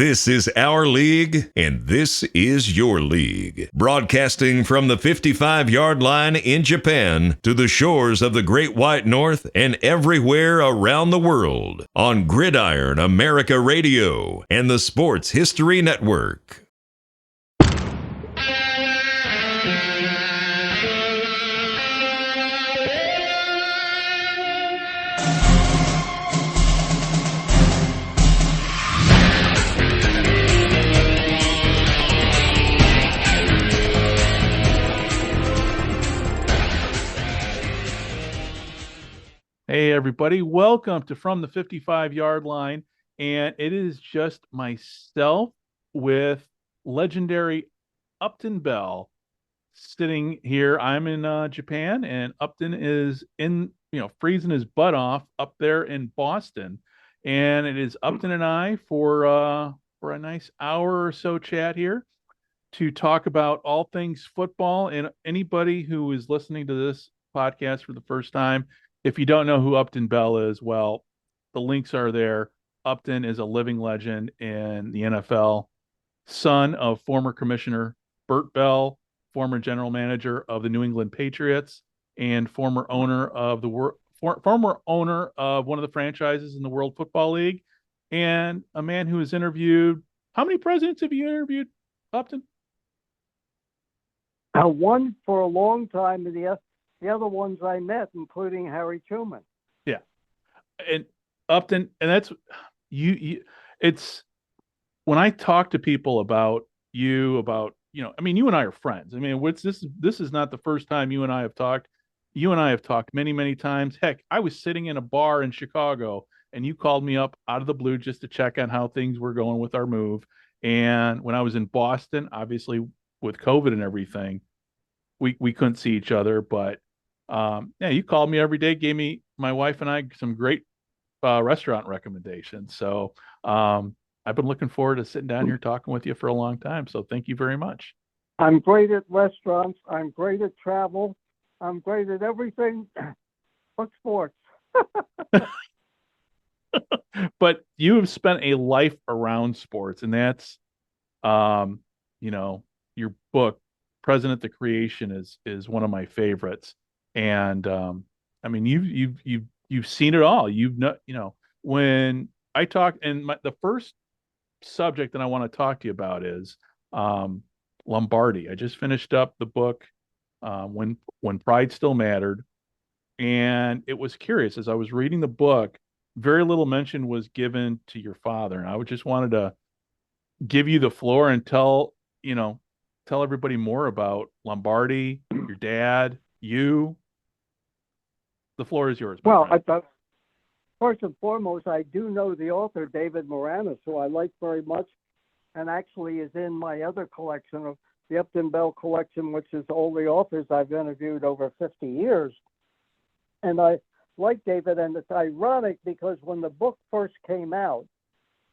This is our league, and this is your league. Broadcasting from the 55-yard line in Japan to the shores of the Great White North and everywhere around the world on Gridiron America Radio and the Sports History Network. Hey, everybody. Welcome to From the 55-Yard Line. And it is just myself with legendary Upton Bell sitting here. I'm in Japan, and Upton is freezing his butt off up there in Boston. And it is Upton and I for a nice hour or so chat here to talk about all things football. And anybody who is listening to this podcast for the first time, if you don't know who Upton Bell is, well, the links are there. Upton is a living legend in the NFL, son of former Commissioner Bert Bell, former general manager of the New England Patriots, and former owner of former owner of one of the franchises in the World Football League, and a man who has interviewed. How many presidents have you interviewed, Upton? One for a long time, and the other ones I met, including Harry Truman. Yeah. And Upton, and that's you it's when I talk to people about you, you and I are friends. I mean, this is not the first time you and I have talked. You and I have talked many, many times. Heck, I was sitting in a bar in Chicago and you called me up out of the blue just to check on how things were going with our move. And when I was in Boston, obviously with COVID and everything, we couldn't see each other, but you called me every day, gave me, my wife and I, some great restaurant recommendations. So I've been looking forward to sitting down here talking with you for a long time. So thank you very much. I'm great at restaurants. I'm great at travel. I'm great at everything but sports. But you have spent a life around sports, and that's, your book, President the Creation, is one of my favorites. And you've seen it all. When I talk, and the first subject that I want to talk to you about is Lombardi. I just finished up the book, when Pride Still Mattered, and it was curious as I was reading the book. Very little mention was given to your father, and I just wanted to give you the floor and tell everybody more about Lombardi, your dad, you. The floor is yours. Well, I thought, first and foremost, I do know the author, David Moranis, who I like very much, and actually is in my other collection, of the Upton Bell collection, which is all the authors I've interviewed over 50 years. And I like David, and it's ironic because when the book first came out,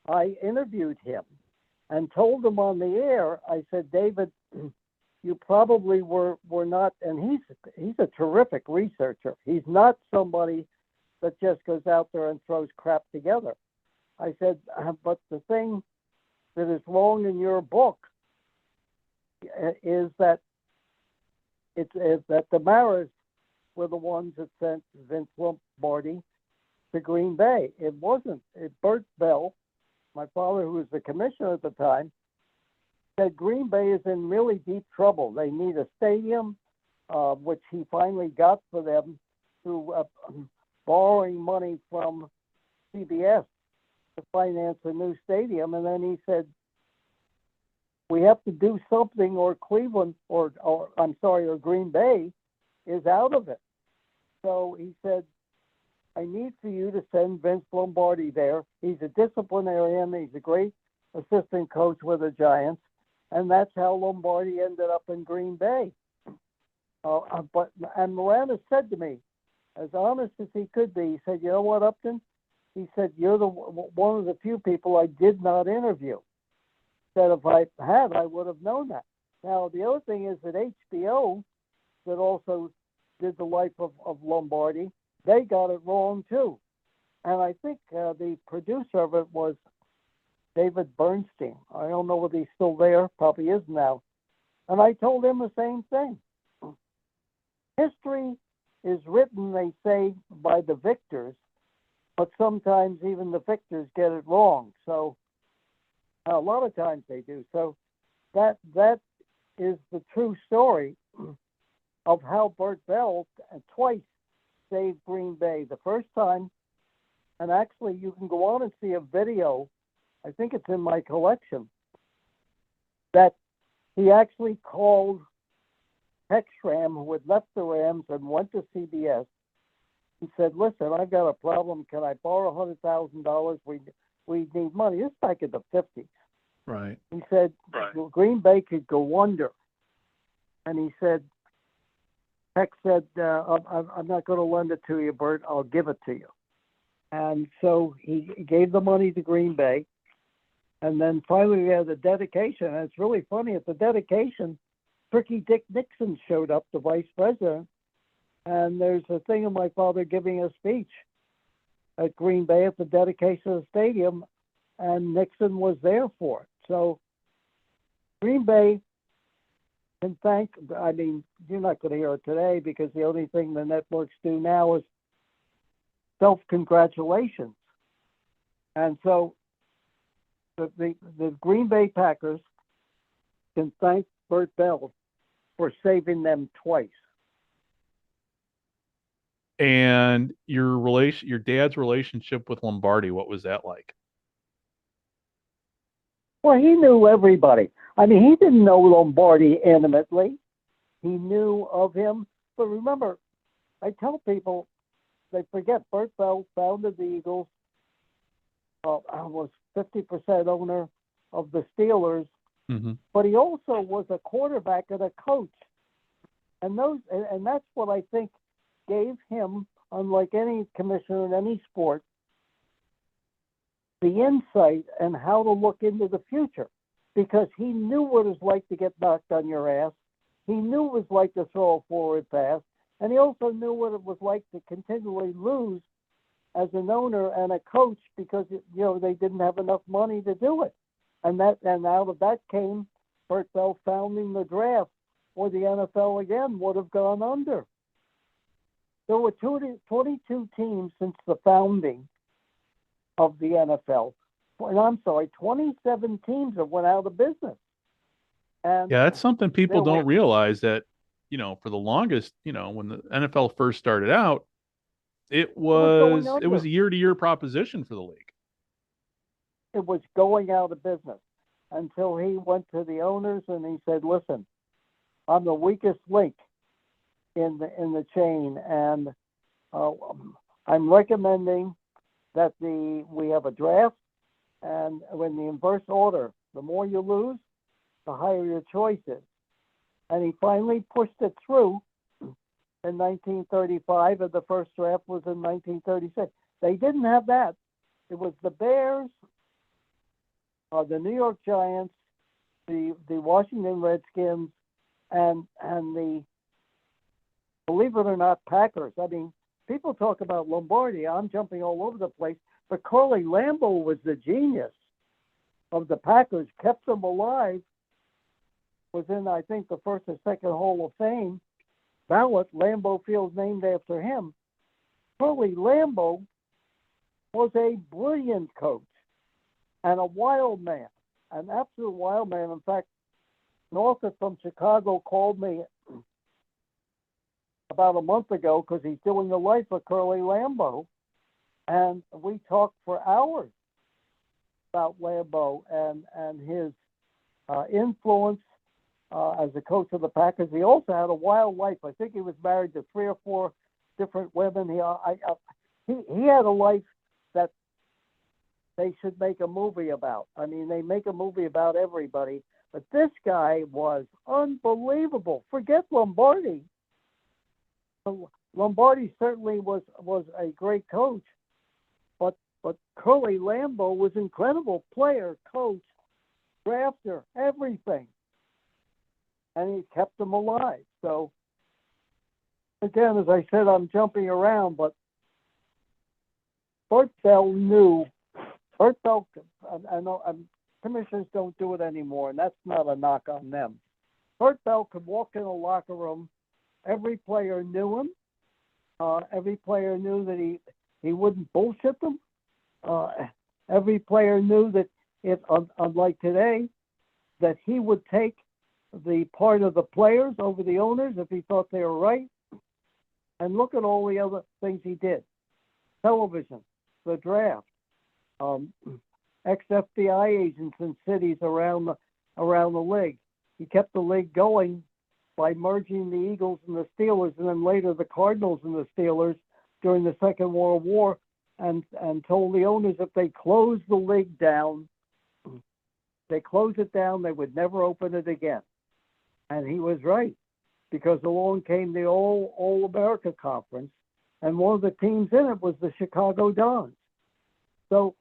I interviewed him and told him on the air, I said, David, you probably were not, and he's a terrific researcher. He's not somebody that just goes out there and throws crap together. I said, but the thing that is wrong in your book is that that the Maras were the ones that sent Vince Lombardi to Green Bay. It wasn't. Bert Bell, my father, who was the commissioner at the time, said Green Bay is in really deep trouble. They need a stadium, which he finally got for them through borrowing money from CBS to finance a new stadium. And then he said, we have to do something, or Cleveland, or Green Bay is out of it. So he said, I need for you to send Vince Lombardi there. He's a disciplinarian. He's a great assistant coach with the Giants. And that's how Lombardi ended up in Green Bay. And Moranis said to me, as honest as he could be, he said, you know what, Upton? He said, you're one of the few people I did not interview. He said, if I had, I would have known that. Now, the other thing is that HBO, that also did the life of Lombardi, they got it wrong too. And I think the producer of it was David Bernstein. I don't know whether he's still there. Probably is now. And I told him the same thing. History is written, they say, by the victors, but sometimes even the victors get it wrong. So a lot of times they do. So that is the true story of how Bert Bell twice saved Green Bay. The first time, and actually you can go on and see a video, I think it's in my collection, that he actually called Hexram, who had left the Rams and went to CBS. He said, listen, I've got a problem. Can I borrow $100,000? We need money. This is back in the 50s. Right. He said, well, Green Bay could go under. And he said, Heck said, I'm not going to lend it to you, Bert. I'll give it to you. And so he gave the money to Green Bay. And then finally we had the dedication. And it's really funny. At the dedication, Tricky Dick Nixon showed up, the vice president. And there's a thing of my father giving a speech at Green Bay at the dedication of the stadium. And Nixon was there for it. So Green Bay can thank, I mean, you're not going to hear it today because the only thing the networks do now is self-congratulations. And so the Green Bay Packers can thank Bert Bell for saving them twice. And your dad's relationship with Lombardi, what was that like? Well, he knew everybody. I mean, he didn't know Lombardi intimately. He knew of him. But remember, I tell people, they forget Bert Bell founded the Eagles, was 50% owner of the Steelers, but he also was a quarterback and a coach. And that's what I think gave him, unlike any commissioner in any sport, the insight and how to look into the future, because he knew what it was like to get knocked on your ass. He knew what it was like to throw a forward pass, and he also knew what it was like to continually lose as an owner and a coach because they didn't have enough money to do it. And out of that came Bert Bell founding the draft, or the NFL again would have gone under. There were 22 teams since the founding of the NFL. And I'm sorry, 27 teams that went out of business. And yeah, that's something people don't realize, that, for the longest, when the NFL first started out, it was a year-to-year proposition for the league. It was going out of business until he went to the owners and he said, listen, I'm the weakest link in the chain, and I'm recommending that we have a draft, and when the inverse order, the more you lose, the higher your choice is. And he finally pushed it through in 1935, and the first draft was in 1936. They didn't have that. It was the Bears, the New York Giants, the Washington Redskins, and the, believe it or not, Packers. I mean, people talk about Lombardi. I'm jumping all over the place. But Curly Lambeau was the genius of the Packers, kept them alive, was in, I think, the first or second Hall of Fame ballot. Lambeau Field's named after him. Curly Lambeau was a brilliant coach and a wild man, an absolute wild man. In fact, Northup from Chicago called me about a month ago because he's doing the life of Curly Lambeau, and we talked for hours about Lambeau and his influence as a coach of the Packers. He also had a wild life. I think he was married to 3 or 4 different women. He had a life that they should make a movie about. I mean, they make a movie about everybody, but this guy was unbelievable. Forget Lombardi. Lombardi certainly was a great coach, but Curly Lambeau was incredible player, coach, drafter, everything, and he kept them alive. So again, as I said, I'm jumping around, but Bert Bell knew Bert Bell, I know commissioners don't do it anymore, and that's not a knock on them. Bert Bell could walk in a locker room. Every player knew him. Every player knew that he wouldn't bullshit them. Every player knew that unlike today, that he would take the part of the players over the owners if he thought they were right. And look at all the other things he did. Television, the draft, ex-FBI agents in cities around the league. He kept the league going by merging the Eagles and the Steelers, and then later the Cardinals and the Steelers during the Second World War, and told the owners if they closed the league down, they would never open it again. And he was right, because along came the All America Conference, and one of the teams in it was the Chicago Dons. So,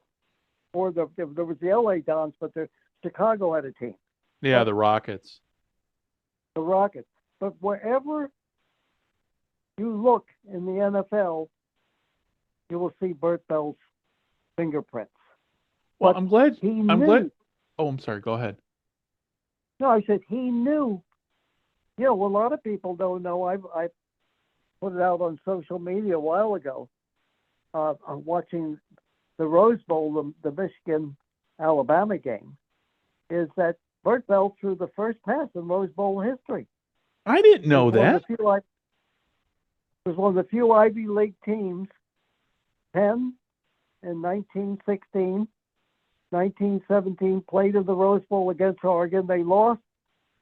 there was the LA Dons, but Chicago had a team. Yeah, the Rockets. The Rockets. But wherever you look in the NFL, you will see Bert Bell's fingerprints. Well, But I'm glad. he I'm knew. glad. Oh, I'm sorry. Go ahead. No, I said he knew. You know, a lot of people don't know. I put it out on social media a while ago. I'm watching the Rose Bowl, the Michigan-Alabama game, is that Bert Bell threw the first pass in Rose Bowl history. I didn't know It was that. It was one of the few Ivy League teams, 10 in 1916, 1917, played in the Rose Bowl against Oregon. They lost.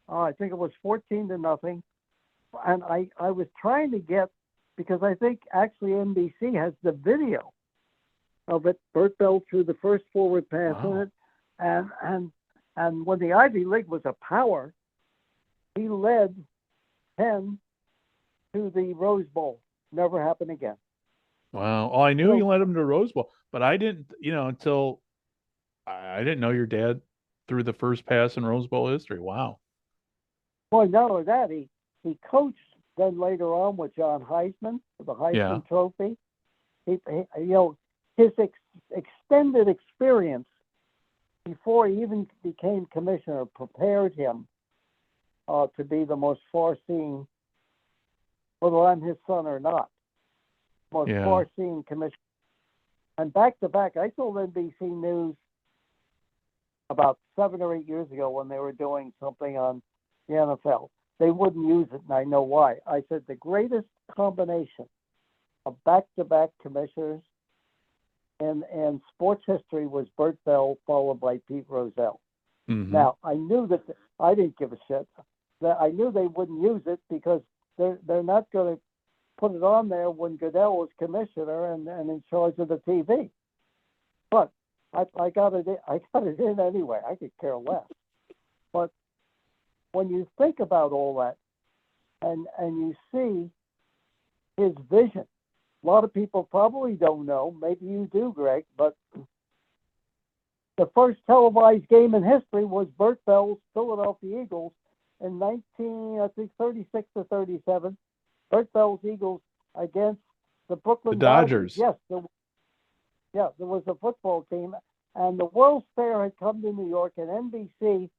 I think it was 14-0. And I was trying to get, because I think actually NBC has the video of it. Bert Bell threw the first forward pass in it. And when the Ivy League was a power, he led 10 to the Rose Bowl. Never happened again. Wow. Oh, I knew you led him to Rose Bowl, but I didn't, until I didn't know your dad threw the first pass in Rose Bowl history. Wow. Well, not only that, he coached then later on with John Heisman for the Heisman Trophy. His extended experience before he even became commissioner prepared him to be the most far-seeing, whether I'm his son or not, most far-seeing commissioner. And back-to-back, I told NBC News about 7 or 8 years ago when they were doing something on the NFL. They wouldn't use it, and I know why. I said the greatest combination of back-to-back commissioners in sports history was Bert Bell, followed by Pete Rozelle. Mm-hmm. Now, I knew that I didn't give a shit. That I knew they wouldn't use it because they're not going to put it on there when Goodell was commissioner and in charge of the TV. But I got it in anyway. I could care less. But when you think about all that and you see his vision, a lot of people probably don't know, maybe you do, Greg, but the first televised game in history was Bert Bell's Philadelphia Eagles in 1936 to 37. Bert Bell's Eagles against the Brooklyn Dodgers. Yes, there was a football team, and the World's Fair had come to New York, and NBC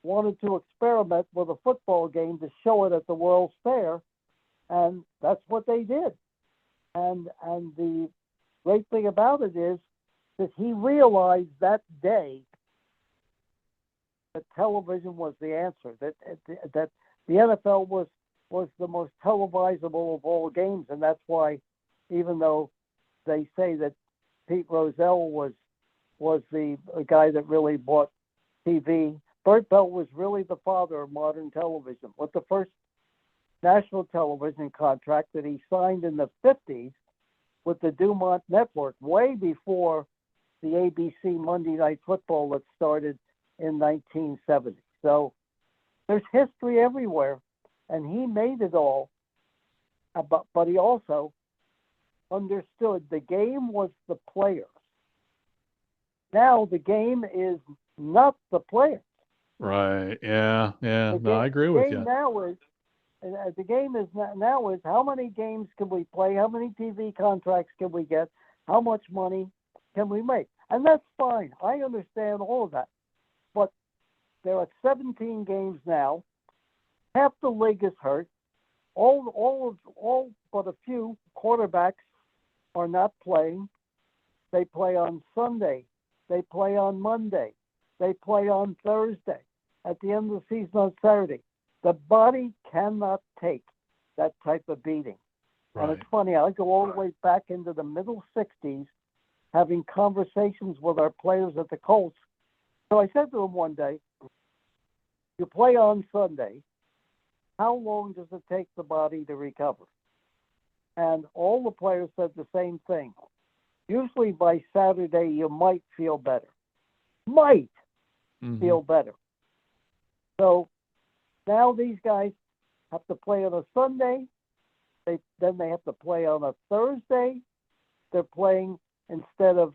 wanted to experiment with a football game to show it at the World's Fair, and that's what they did. And the great thing about it is that he realized that day that television was the answer, that the NFL was the most televisable of all games, and that's why, even though they say that Pete Rozelle was the guy that really bought TV, Bert Bell was really the father of modern television. With the first national television contract that he signed in the 50s with the Dumont Network, way before the ABC Monday Night Football that started in 1970. So there's history everywhere, and he made it all. But he also understood the game was the players. Now the game is not the players. Right. Yeah. No, I agree with you. The game is now is how many games can we play? How many TV contracts can we get? How much money can we make? And that's fine. I understand all of that. But there are 17 games now. Half the league is hurt. All but a few quarterbacks are not playing. They play on Sunday. They play on Monday. They play on Thursday. At the end of the season on Saturday. The body cannot take that type of beating. Right. And it's funny, I go all the way back into the middle 60s having conversations with our players at the Colts. So I said to them one day, you play on Sunday, how long does it take the body to recover? And all the players said the same thing. Usually by Saturday, you might feel better. Might feel better. So now these guys have to play on a Sunday. Then they have to play on a Thursday. They're playing, instead of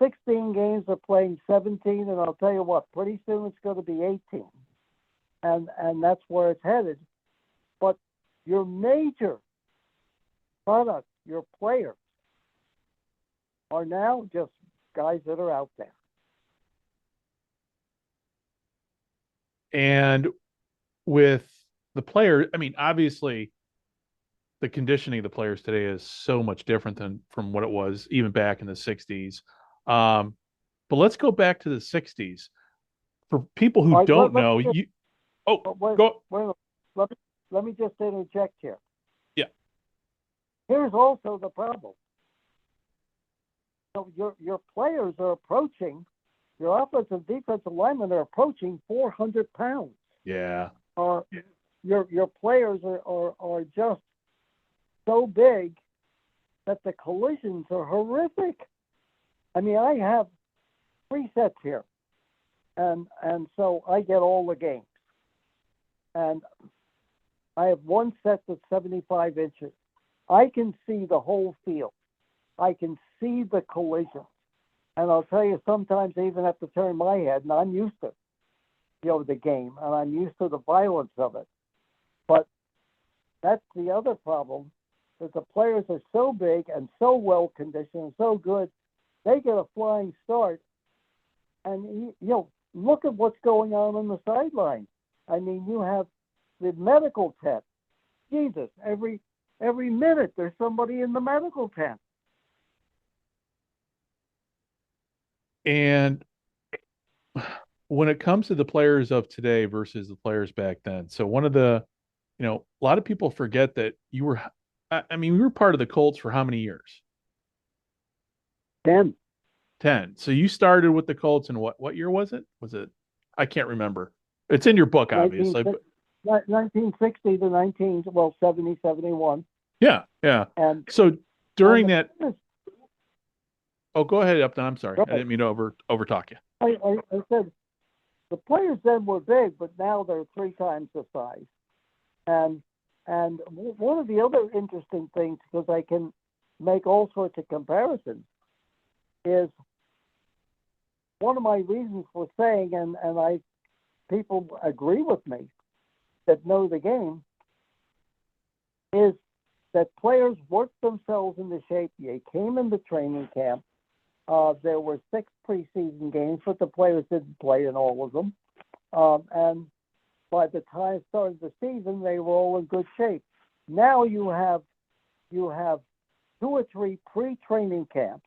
16 games, they're playing 17. And I'll tell you what, pretty soon it's going to be 18. And that's where it's headed. But your major product, your players, are now just guys that are out there. And with the player, I mean, obviously the conditioning of the players today is so much different than from what it was even back in the 60s. But let's go back to the 60s. For people who don't know, let me just interject here. Yeah. Here's also the problem. So your players are approaching, your offensive defensive linemen are approaching 400 pounds. Yeah. Your players are just so big that the collisions are horrific. I mean, I have 3 sets here, and so I get all the games. And I have one set that's 75 inches. I can see the whole field. I can see the collisions. And I'll tell you, sometimes I even have to turn my head, and I'm used to, the game, and I'm used to the violence of it. But that's the other problem, that the players are so big and so well conditioned and so good, they get a flying start. And, look at what's going on the sideline. I mean, you have the medical tent. Jesus, every minute there's somebody in the medical tent. And when it comes to the players of today versus the players back then, so one of the, a lot of people forget that we were part of the Colts for how many years? 10. 10. So you started with the Colts in what year was it? I can't remember. It's in your book, obviously. 1960 to 70, 71. Yeah, yeah. And so during that, go ahead, Upton. I'm sorry. I didn't mean to overtalk you. I said the players then were big, but now they're 3 times the size. And one of the other interesting things, because I can make all sorts of comparisons, is one of my reasons for saying, and people agree with me that know the game, is that players worked themselves into shape. They came into training camp. There were 6 preseason games, but the players didn't play in all of them. And by the time it started the season, they were all in good shape. Now you have 2 or 3 pre-training camps.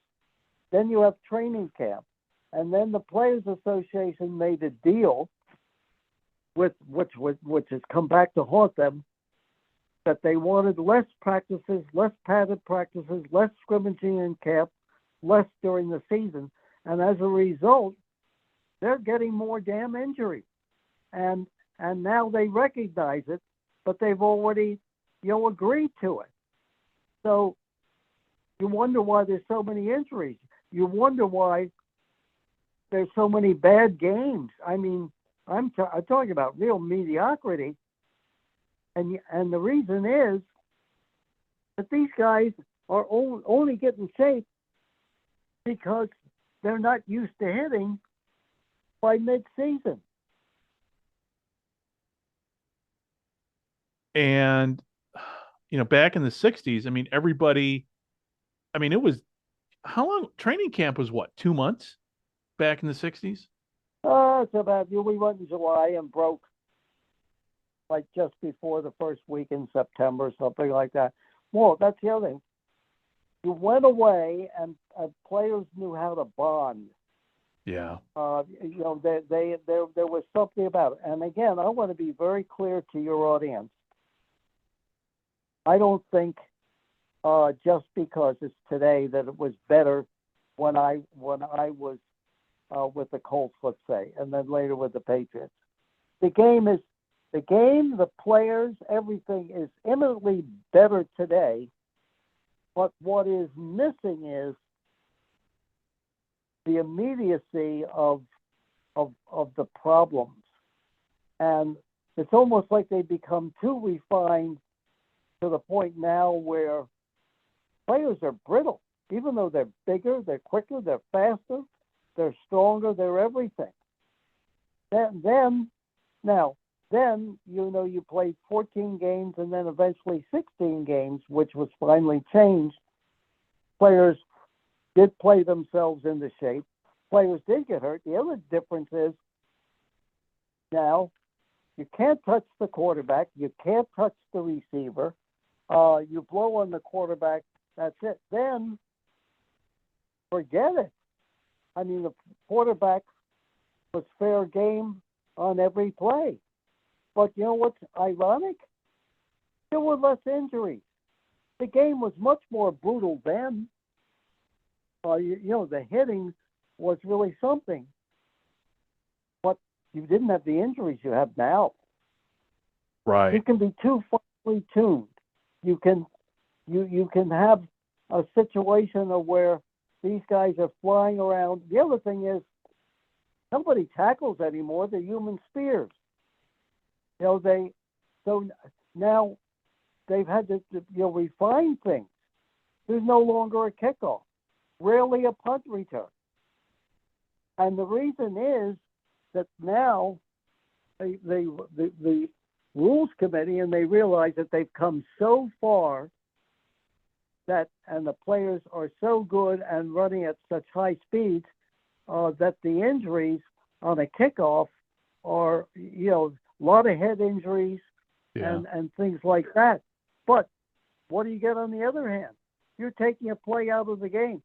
Then you have training camp. And then the Players Association made a deal which has come back to haunt them, that they wanted less practices, less padded practices, less scrimmaging in camp, less during the season. And as a result, they're getting more damn injuries. And now they recognize it, but they've already, agreed to it. So you wonder why there's so many injuries. You wonder why there's so many bad games. I mean, I'm talking about real mediocrity. And the reason is that these guys are only getting shape because they're not used to hitting by mid-season. And, back in the 60s, everybody, it was, how long training camp was? What, 2 months back in the 60s? It's about, we went in July and broke like just before the first week in September, something like that. Well, that's the other thing. You went away, and players knew how to bond. Yeah. There was something about it. And again, I want to be very clear to your audience. I don't think just because it's today that it was better when I was with the Colts, let's say, and then later with the Patriots. The game, the players, everything is eminently better today. But what is missing is the immediacy of the problems. And it's almost like they become too refined to the point now where players are brittle. Even though they're bigger, they're quicker, they're faster, they're stronger, they're everything. Then you played 14 games and then eventually 16 games, which was finally changed. Players did play themselves into shape. Players did get hurt. The other difference is now you can't touch the quarterback. You can't touch the receiver. You blow on the quarterback. That's it. Then forget it. I mean, the quarterback was fair game on every play. But you know what's ironic? There were less injuries. The game was much more brutal then. The hitting was really something. But you didn't have the injuries you have now. Right. You can be too finely tuned. You can have a situation of where these guys are flying around. The other thing is nobody tackles anymore. They're human spears. So now they've had to refine things. There's no longer a kickoff, rarely a punt return. And the reason is that now the rules committee, and they realize that they've come so far and the players are so good and running at such high speeds that the injuries on a kickoff are, a lot of head injuries and things like that. But what do you get on the other hand? You're taking a play out of the game.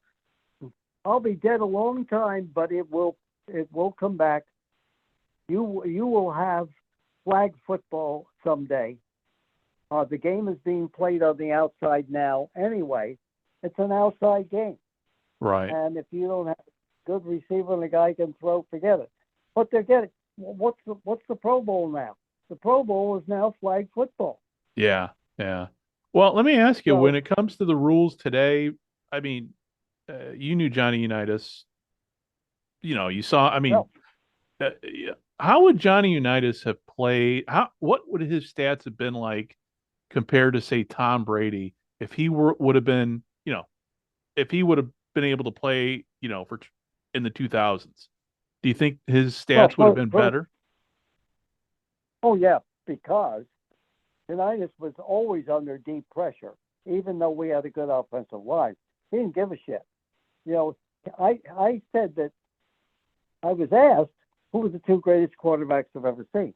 I'll be dead a long time, but it will come back. You will have flag football someday. The game is being played on the outside now anyway. It's an outside game. Right. And if you don't have a good receiver and a guy can throw, forget it. But they're getting, what's the Pro Bowl now? The Pro Bowl is now flag football. Yeah. Yeah. Well, let me ask you, So, when it comes to the rules today, I mean, you knew Johnny Unitas. You saw, no. how would Johnny Unitas have played? What would his stats have been like compared to, say, Tom Brady if he would have been, if he would have been able to play, in the 2000s? Do you think his stats would have been better? Oh, yeah, because Unitas was always under deep pressure, even though we had a good offensive line. He didn't give a shit. I said that I was asked who were the two greatest quarterbacks I've ever seen.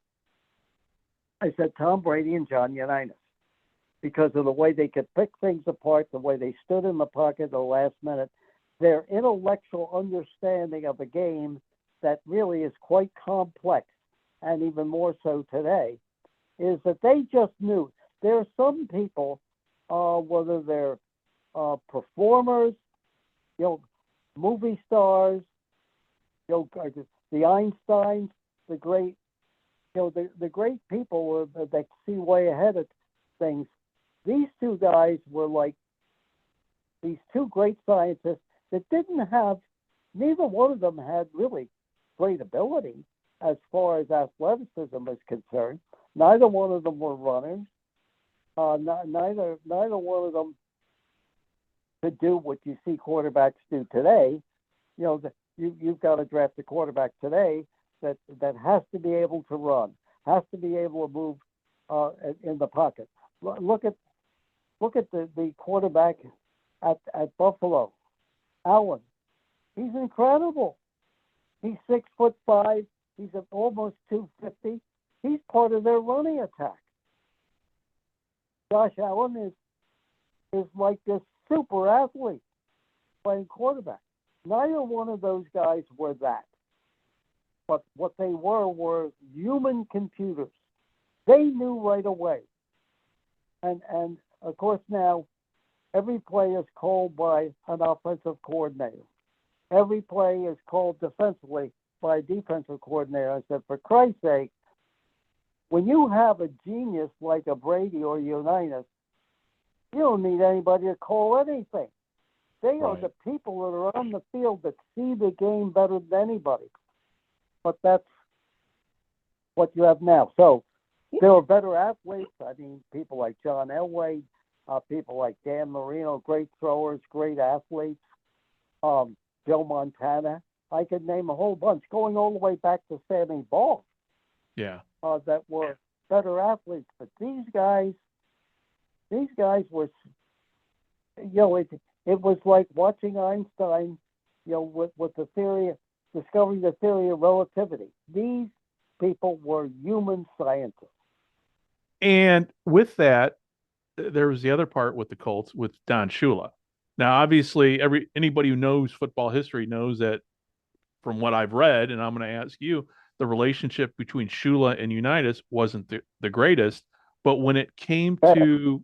I said Tom Brady and John Unitas, because of the way they could pick things apart, the way they stood in the pocket at the last minute, their intellectual understanding of a game that really is quite complex, and even more so today, is that they just knew. There are some people, whether they're performers, movie stars, the Einsteins, the great, the great people that see way ahead of things. These two guys were like these two great scientists that didn't have, neither one of them had really great ability as far as athleticism is concerned. Neither one of them were runners. Neither one of them could do what you see quarterbacks do today. You've got to draft a quarterback today that has to be able to run, has to be able to move in the pocket. Look at the quarterback at Buffalo. Allen. He's incredible. He's 6'5". He's at almost 250. He's part of their running attack. Josh Allen is like this super athlete playing quarterback. Neither one of those guys were that. But what they were human computers. They knew right away. And of course now every play is called by an offensive coordinator. Every play is called defensively by a defensive coordinator. I said, for Christ's sake, when you have a genius like a Brady or Unitas, you don't need anybody to call anything. They are the people that are on the field that see the game better than anybody. But that's what you have now. So there are better athletes. I mean, people like John Elway, people like Dan Marino, great throwers, great athletes. Joe Montana. I could name a whole bunch, going all the way back to Sammy Ball. Yeah. That were better athletes. But these guys were, it was like watching Einstein, with the theory, discovering the theory of relativity. These people were human scientists. And with that, there was the other part with the Colts with Don Shula. Now, obviously, anybody who knows football history knows that, from what I've read, and I'm going to ask you, the relationship between Shula and Unitas wasn't the greatest. But when it came to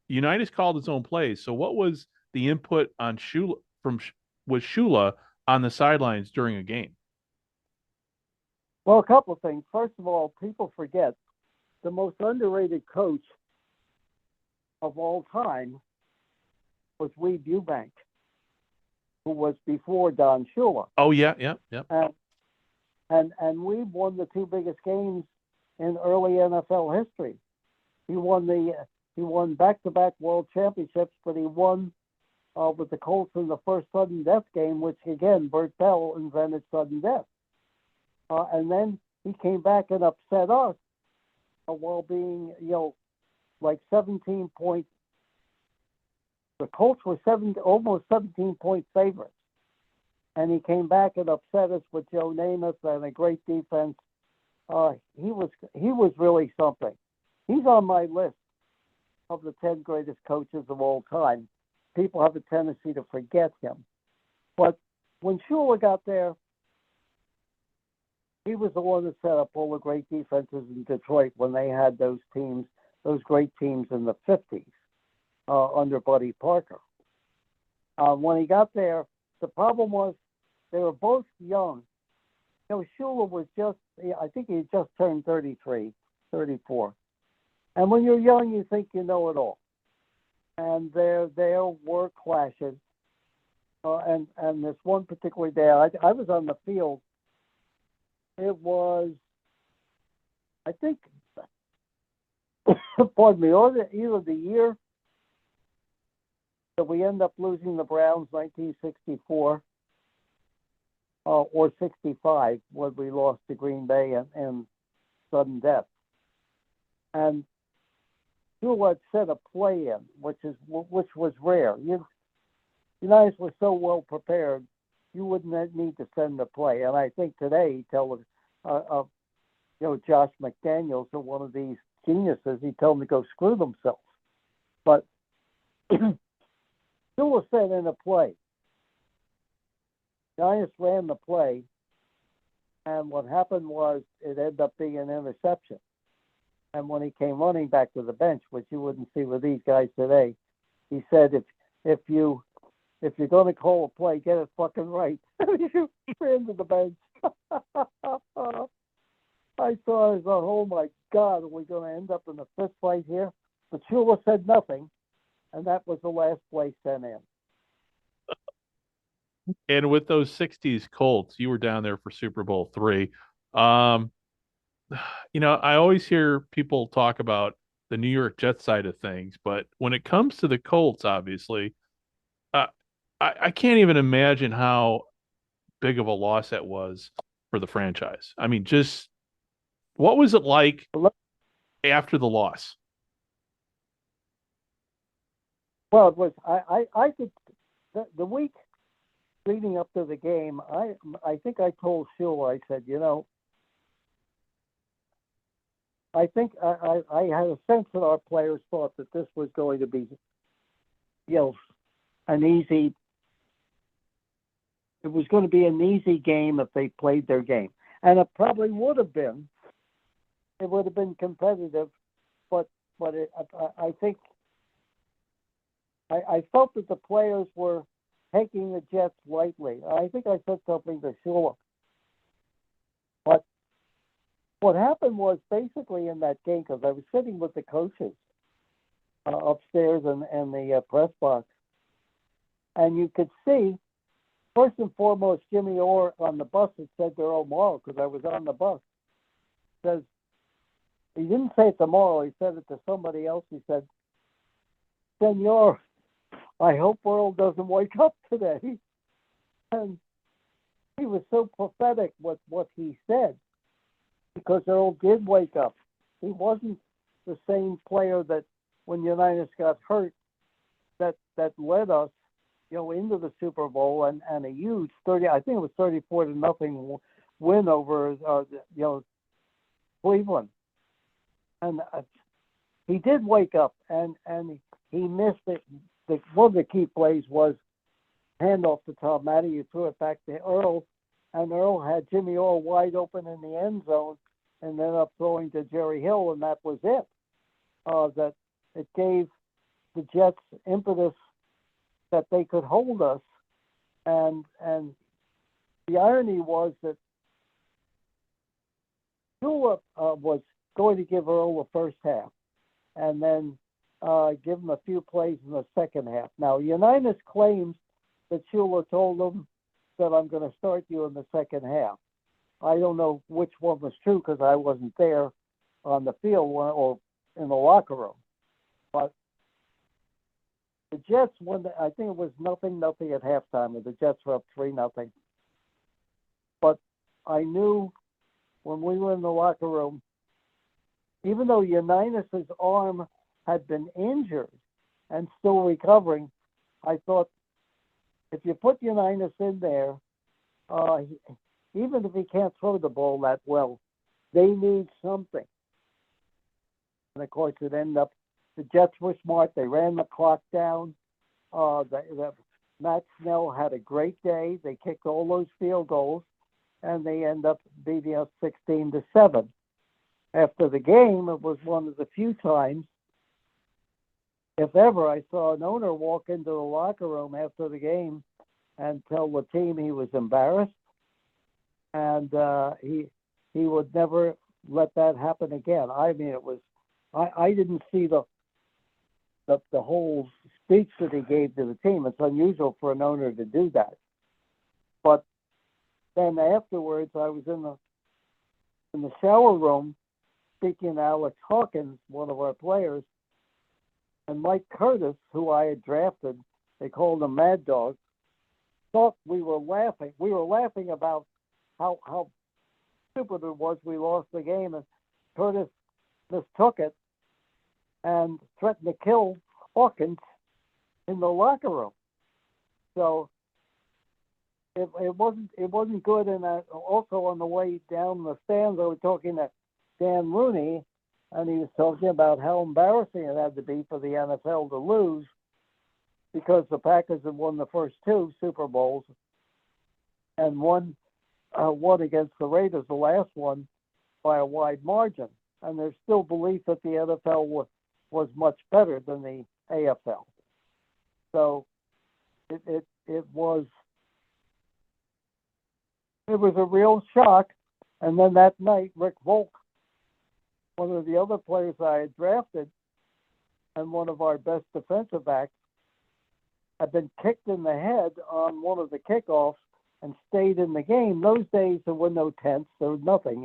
Unitas, called its own plays. So, what was the input on Shula was Shula on the sidelines during a game? Well, a couple of things. First of all, people forget the most underrated coach of all time was Weeb Eubank, who was before Don Shula. Oh, yeah. And Weeb won the two biggest games in early NFL history. He won back-to-back world championships, but he won with the Colts in the first sudden death game, which again, Bert Bell invented sudden death. And then he came back and upset us while being, like 17 points. The Colts were almost 17-point favorites. And he came back and upset us with Joe Namath and a great defense. He was really something. He's on my list of the 10 greatest coaches of all time. People have a tendency to forget him. But when Shula got there, he was the one that set up all the great defenses in Detroit when they had those teams, those great teams in the 50s under Buddy Parker. When he got there, the problem was they were both young. Shula was I think he had just turned 33, 34. And when you're young, you think you know it all. And there were clashes. And this one particular day, I was on the field. It was, I think, pardon me, either the year that we end up losing the Browns, 1964, or 65, when we lost to Green Bay and sudden death. And Shula set a play in, which was rare. Unitas was so well prepared, you wouldn't need to send a play. And I think today he tells Josh McDaniels or one of these geniuses, he told them to go screw themselves. But Shula sent in a play. Giants ran the play, and what happened was it ended up being an interception. And when he came running back to the bench, which you wouldn't see with these guys today, he said, if you're going to call a play, get it fucking right. He ran to the bench. I thought, oh my God, are we going to end up in a fist fight here? But Shula said nothing, and that was the last play sent in. And with those 60s Colts, you were down there for Super Bowl III. I always hear people talk about the New York Jets side of things, but when it comes to the Colts, obviously, I can't even imagine how big of a loss that was for the franchise. I mean, just what was it like after the loss? Well, it was, I could, the week leading up to the game, I think I told Shula, I said, I think I had a sense that our players thought that this was going to be, an easy. It was going to be an easy game if they played their game, and it probably would have been. It would have been competitive, but I think I felt that the players were taking the Jets lightly. I think I said something to Shula, but what happened was basically in that game, because I was sitting with the coaches upstairs in the press box, and you could see, first and foremost, Jimmy Orr on the bus had said to Earl Morrow, because I was on the bus, says, he didn't say it to Morrow, he said it to somebody else. He said, Senor, I hope Earl doesn't wake up today. And he was so prophetic with what he said, because Earl did wake up. He wasn't the same player that when Unitas got hurt that led us, into the Super Bowl and a huge 34-0 win over Cleveland. And he did wake up, and he missed it. One of the key plays was handoff to Tom Matty. You threw it back to Earl, and Earl had Jimmy Orr wide open in the end zone, and ended up throwing to Jerry Hill, and that was it. That it gave the Jets impetus that they could hold us, and the irony was that Shula was going to give Earl the first half, and then give him a few plays in the second half. Now, Unitas claims that Shula told him that I'm going to start you in the second half. I don't know which one was true because I wasn't there on the field or in the locker room. But the Jets won. I think it was 0-0 at halftime, and the Jets were up 3-0. But I knew when we were in the locker room, even though Unitas' arm had been injured and still recovering, I thought if you put Unitas in there, even if he can't throw the ball that well, they need something. And of course, it ended up, the Jets were smart. They ran the clock down. Matt Snell had a great day. They kicked all those field goals, and they end up beating us 16-7. After the game, it was one of the few times, if ever, I saw an owner walk into the locker room after the game and tell the team he was embarrassed, and he would never let that happen again. I mean, it was, I didn't see the whole speech that he gave to the team. It's unusual for an owner to do that. But then afterwards, I was in the shower room speaking to Alex Hawkins, one of our players, and Mike Curtis, who I had drafted, they called him Mad Dog, thought we were laughing. We were laughing about how stupid it was we lost the game, and Curtis mistook it and threatened to kill Hawkins in the locker room. So it wasn't good. And also on the way down the stands, I was talking to Dan Rooney, and he was talking about how embarrassing it had to be for the NFL to lose, because the Packers had won the first two Super Bowls and won against the Raiders, the last one, by a wide margin. And there's still belief that the NFL was much better than the AFL. So it was a real shock. And then that night, Rick Volk, one of the other players I had drafted and one of our best defensive backs, had been kicked in the head on one of the kickoffs and stayed in the game. Those days there were no tents, there was nothing,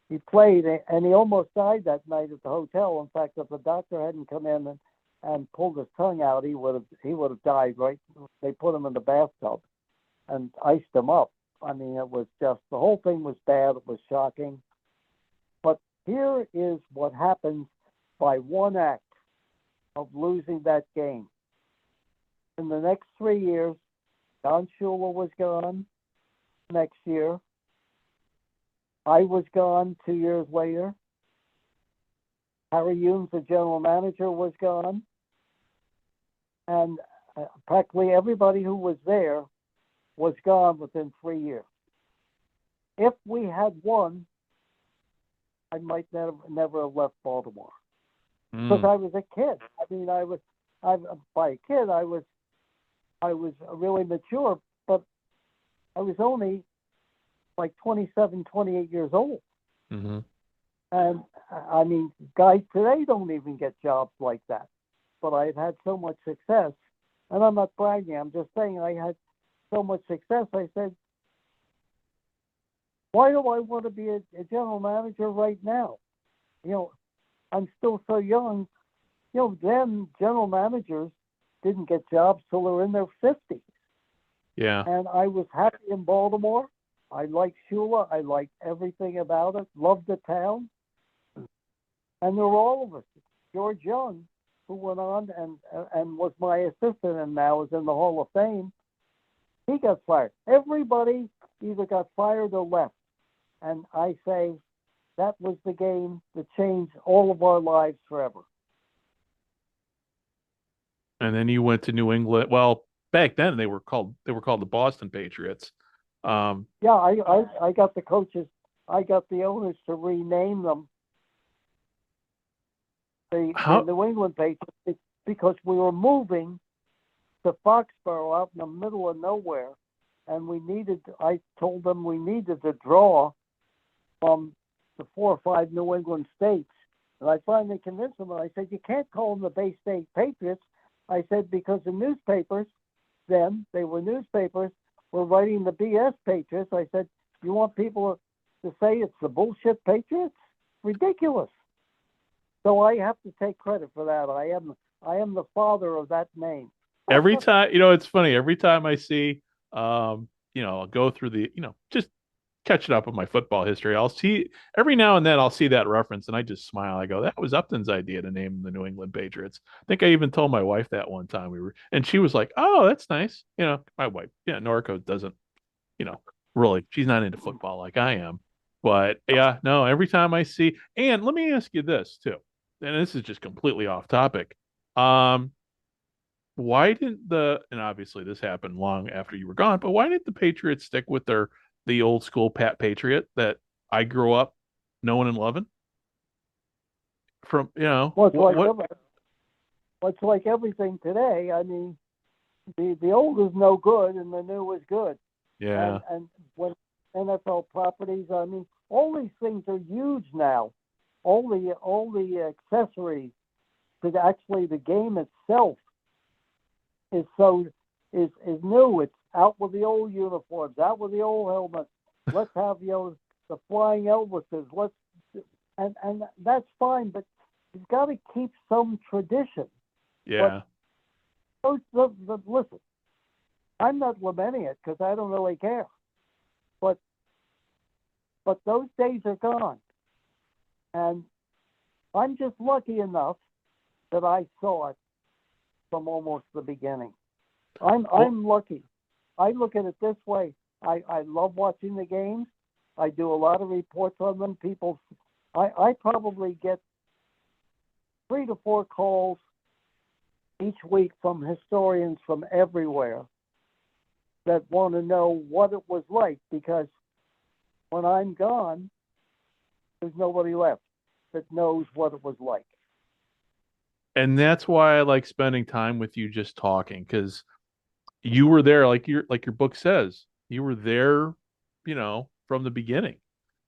He played, and he almost died that night at the hotel. In fact, if the doctor hadn't come in and pulled his tongue out, he would have died. Right? They put him in the bathtub and iced him up. I mean, it was just, the whole thing was bad. It was shocking. But here is what happens by one act of losing that game. In the next 3 years, Don Shula was gone next year. I was gone 2 years later. Harry Humes, the general manager, was gone. And practically everybody who was there was gone within 3 years. If we had won, I might never have left Baltimore. Because I was a kid. I mean, by a kid, I was really mature, but I was only like 27, 28 years old. Mm-hmm. And I mean, guys today don't even get jobs like that. But I've had so much success, and I'm not bragging. I'm just saying I had so much success. I said, why do I want to be a general manager right now? You know, I'm still so young. You know, then general managers didn't get jobs till they were in their 50s. Yeah. And I was happy in Baltimore. I liked Shula. I liked everything about it. Loved the town. And there were all of us. George Young, who went on and was my assistant and now is in the Hall of Fame, he got fired. Everybody either got fired or left. And I say that was the game that changed all of our lives forever. And then you went to New England. Well, back then they were called the Boston Patriots. Yeah, I got the coaches, I got the owners to rename them the New England Patriots because we were moving to Foxborough out in the middle of nowhere, and I told them we needed to draw from the 4 or 5 New England states. And I finally convinced them, and I said, you can't call them the Bay State Patriots. I said, because the newspapers, then, they were newspapers, were writing the BS Patriots. I said, you want people to say it's the bullshit Patriots? Ridiculous. So I have to take credit for that. I am the father of that name. Every time, it's funny. Every time I see, I'll go through just catching up with my football history. I'll see every now and then I'll see that reference and I just smile. I go, that was Upton's idea to name the New England Patriots. I think I even told my wife that one time and she was like, oh, that's nice. My wife, Norco doesn't, really, she's not into football like I am. But yeah, no, every time I see, and let me ask you this too, and this is just completely off topic. Why didn't and obviously this happened long after you were gone, but why didn't the Patriots stick with the old school Pat Patriot that I grew up knowing and loving? From, well, it's like everything today. I mean, the old is no good and the new is good. Yeah. And when NFL properties, I mean, all these things are huge now. All the accessories to actually the game itself is new. It's out with the old uniforms, out with the old helmets. Let's have the flying Elvises. And that's fine, but you've got to keep some tradition. Yeah. But listen, I'm not lamenting it because I don't really care. But those days are gone, and I'm just lucky enough that I saw it from almost the beginning. I'm lucky. I look at it this way. I love watching the games. I do a lot of reports on them. I probably get 3 to 4 calls each week from historians from everywhere that want to know what it was like, because when I'm gone, there's nobody left that knows what it was like. And that's why I like spending time with you just talking, because you were there, like your book says, you were there, from the beginning.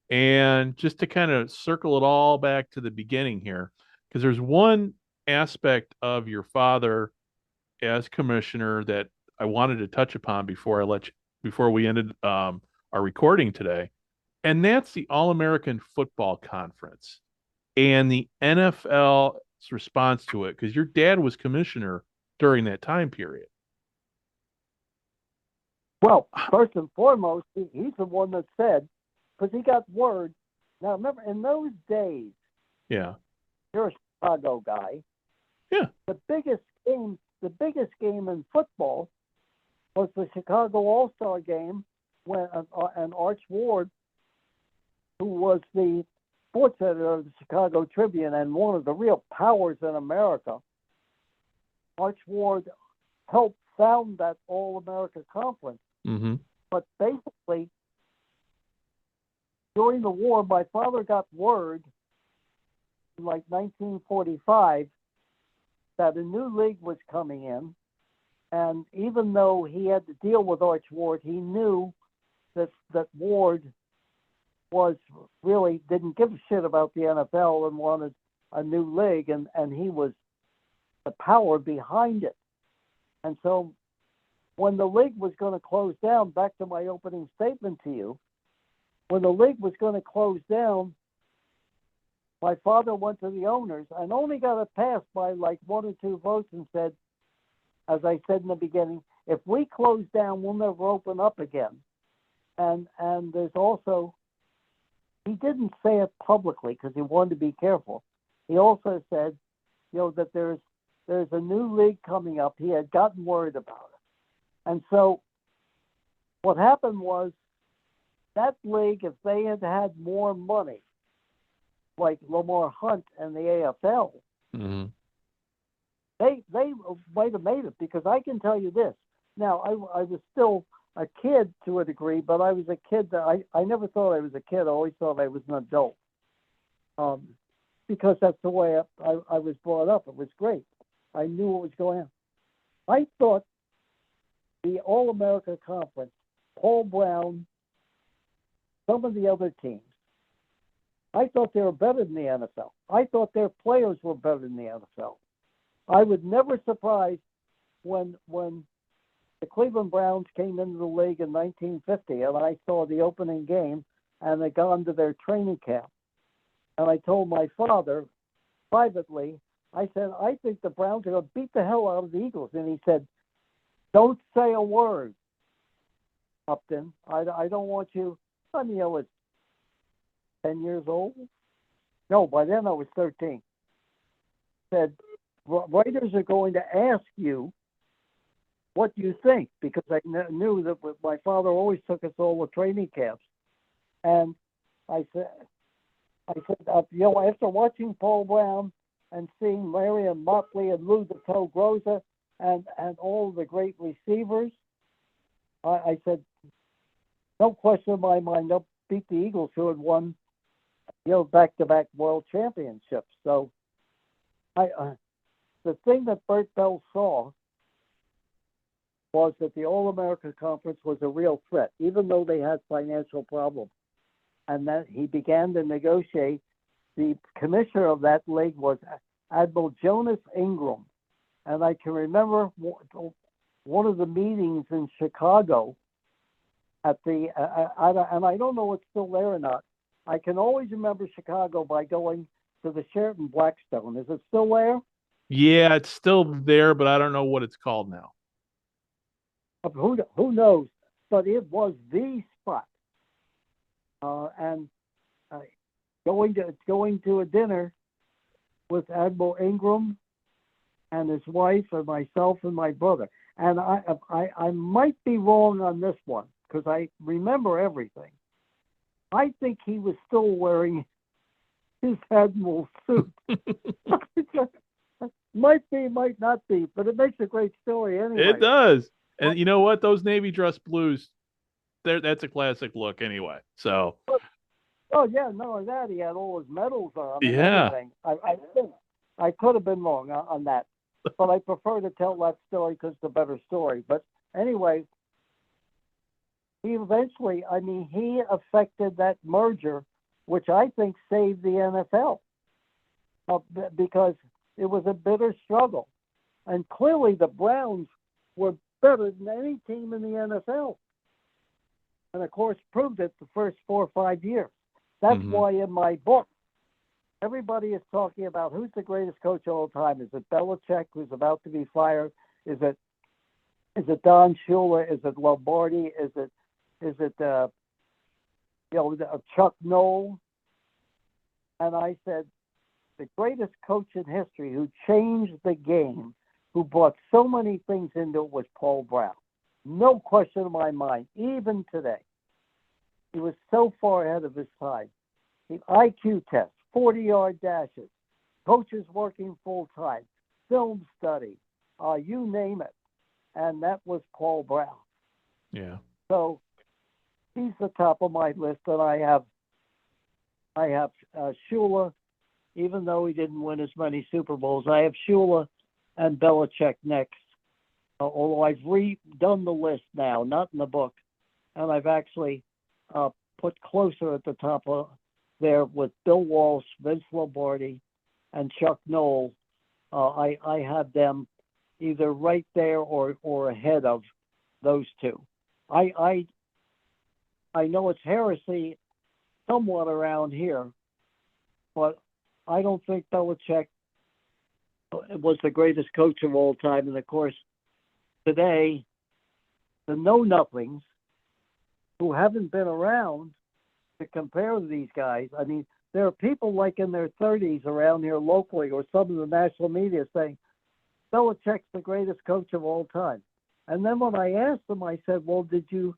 And just to kind of circle it all back to the beginning here, because there's one aspect of your father as commissioner that I wanted to touch upon before we ended our recording today, and that's the All-American Football Conference and the NFL's response to it, because your dad was commissioner during that time period. Well, first and foremost, he's the one that said, because he got word. Now, remember, in those days, Yeah. you're a Chicago guy. Yeah. The biggest game in football was the Chicago All-Star game when an Arch Ward, who was the sports editor of the Chicago Tribune and one of the real powers in America, Arch Ward helped found that All-America Conference. Mm-hmm. But basically, during the war, my father got word in like 1945 that a new league was coming in. And even though he had to deal with Arch Ward, he knew that Ward was really didn't give a shit about the NFL and wanted a new league, and he was the power behind it. And so when the league was going to close down, back to my opening statement to you, when the league was going to close down, my father went to the owners and only got it passed by like 1 or 2 votes and said, as I said in the beginning, if we close down, we'll never open up again. And there's also, he didn't say it publicly because he wanted to be careful. He also said, that there's a new league coming up. He had gotten worried about it. And so what happened was that league, if they had had more money, like Lamar Hunt and the AFL, Mm-hmm. they might have made it, because I can tell you this. Now, I was still a kid to a degree, but I was a kid that I never thought I was a kid. I always thought I was an adult, because that's the way I was brought up. It was great. I knew what was going on. I thought the All-America Conference, Paul Brown, some of the other teams, I thought they were better than the NFL. I thought their players were better than the NFL. I was never surprised when the Cleveland Browns came into the league in 1950, and I saw the opening game, and they got into their training camp. And I told my father privately, I said, I think the Browns are going to beat the hell out of the Eagles. And he said, don't say a word, Upton. I don't want you. I mean, I was 10 years old. No, by then I was 13. Said, writers are going to ask you what you think, because I knew that my father always took us all to training camps. And I said, after watching Paul Brown and seeing Larry and Motley and Lou the Toe Groza and all the great receivers, I said, no question in my mind, they'll beat the Eagles, who had won, back-to-back world championships. So the thing that Bert Bell saw was that the All-America Conference was a real threat, even though they had financial problems. And that he began to negotiate. The commissioner of that league was Admiral Jonas Ingram. And I can remember one of the meetings in Chicago at the, and I don't know if it's still there or not. I can always remember Chicago by going to the Sheraton Blackstone. Is it still there? Yeah, it's still there, but I don't know what it's called now. Who knows? But it was the spot. And going to a dinner with Admiral Ingram and his wife and myself and my brother. And I might be wrong on this one, because I remember everything. I think he was still wearing his Admiral suit. Might be, might not be, but it makes a great story anyway. It does. And you know what? Those navy dress blues, that's a classic look anyway. So. Oh yeah, not only that, he had all his medals on and Yeah. everything. I could have been wrong on that, but I prefer to tell that story because it's a better story. But anyway, he eventually, he affected that merger, which I think saved the NFL, because it was a bitter struggle. And clearly the Browns were better than any team in the NFL. And of course, proved it the first 4 or 5 years. That's why in my book, everybody is talking about who's the greatest coach of all time. Is it Belichick, who's about to be fired? Is it Don Shula? Is it Lombardi? Is it Chuck Noll? And I said, the greatest coach in history who changed the game, who brought so many things into it, was Paul Brown. No question in my mind, even today. He was so far ahead of his time. The IQ test, 40-yard dashes, coaches working full time, film study, you name it. And that was Paul Brown. Yeah. So he's the top of my list, and I have Shula, even though he didn't win as many Super Bowls. I have Shula and Belichick next. Although I've redone the list now, not in the book, and I've actually put closer at the top of there with Bill Walsh, Vince Lombardi, and Chuck Noll. I have them either right there or ahead of those two. I know it's heresy somewhat around here, but I don't think Belichick was the greatest coach of all time. And of course, today, the know-nothings who haven't been around to compare to these guys. I mean, there are people like in their 30s around here locally or some of the national media saying, Belichick's the greatest coach of all time. And then when I asked them, I said, well, did you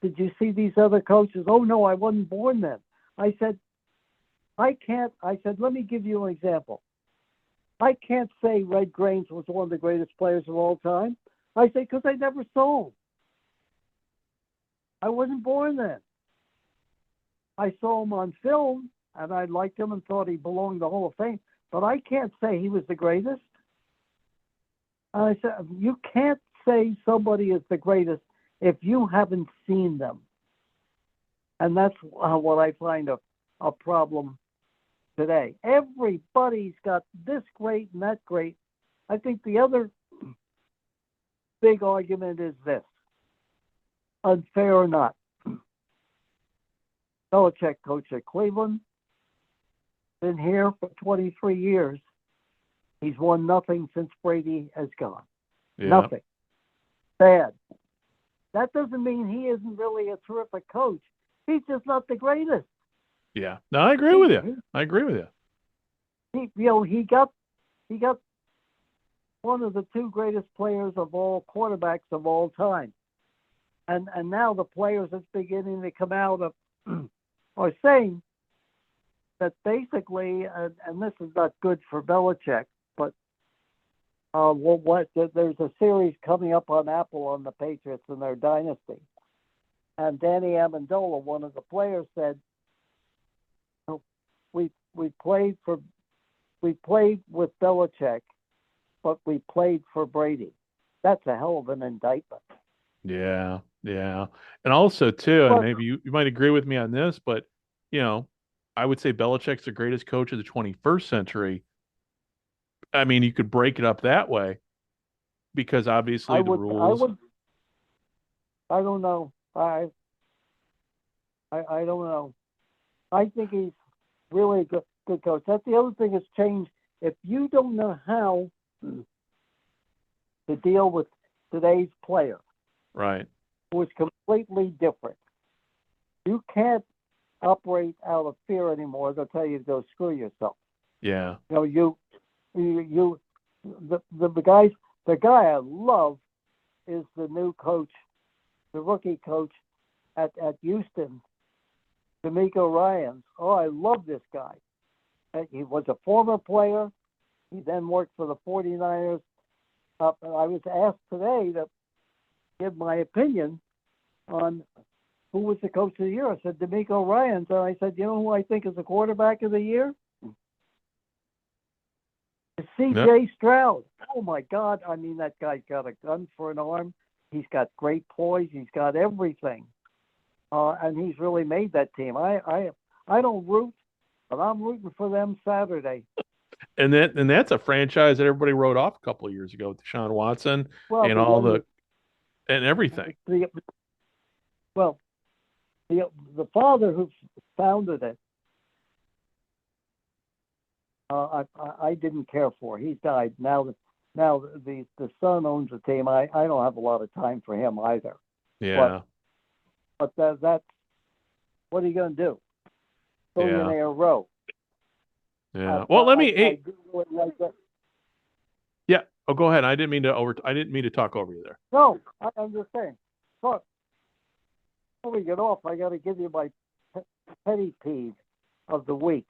see these other coaches? Oh, no, I wasn't born then. I said, let me give you an example. I can't say Red Grange was one of the greatest players of all time. I say, because I never saw him. I wasn't born then. I saw him on film, and I liked him and thought he belonged in the Hall of Fame. But I can't say he was the greatest. And I said, you can't say somebody is the greatest if you haven't seen them. And that's what I find a problem today. Everybody's got this great and that great. I think the other big argument is this, unfair or not. Belichick coach at Cleveland, been here for 23 years. He's won nothing since Brady has gone. Yeah. Nothing. Bad. That doesn't mean he isn't really a terrific coach. He's just not the greatest. Yeah. No, I agree with you. I agree with you. He got one of the two greatest players of all quarterbacks of all time. And now the players that's beginning to come out of are saying that basically, and this is not good for Belichick, but there's a series coming up on Apple on the Patriots and their dynasty. And Danny Amendola, one of the players, said, we played with Belichick, but we played for Brady. That's a hell of an indictment. Yeah, yeah. And also, too, and maybe you might agree with me on this, but, I would say Belichick's the greatest coach of the 21st century. I mean, you could break it up that way because obviously the rules. I don't know. I don't know. I think he's really a good coach. That's the other thing that's changed. If you don't know how to deal with today's player, right, who is completely different, you can't operate out of fear anymore. They'll tell you to go screw yourself. Yeah. The guy I love is the new coach, the rookie coach at Houston, D'Amico Ryans. Oh, I love this guy. He was a former player. He then worked for the 49ers. I was asked today to give my opinion on who was the coach of the year. I said, D'Amico Ryans. And I said, you know who I think is the quarterback of the year? It's C.J. Stroud. Oh, my God. I mean, that guy's got a gun for an arm. He's got great poise. He's got everything. And he's really made that team. I don't root, but I'm rooting for them Saturday. And that's a franchise that everybody wrote off a couple of years ago with Deshaun Watson and everything. The father who founded it, I didn't care for. He's died. Now the son owns the team. I don't have a lot of time for him either. Yeah. But that's what are you going to do? Billionaire row. Yeah. Well, let me. Oh, go ahead. I didn't mean to talk over you there. No, I'm just saying. Look, before we get off, I got to give you my petty peeve of the week.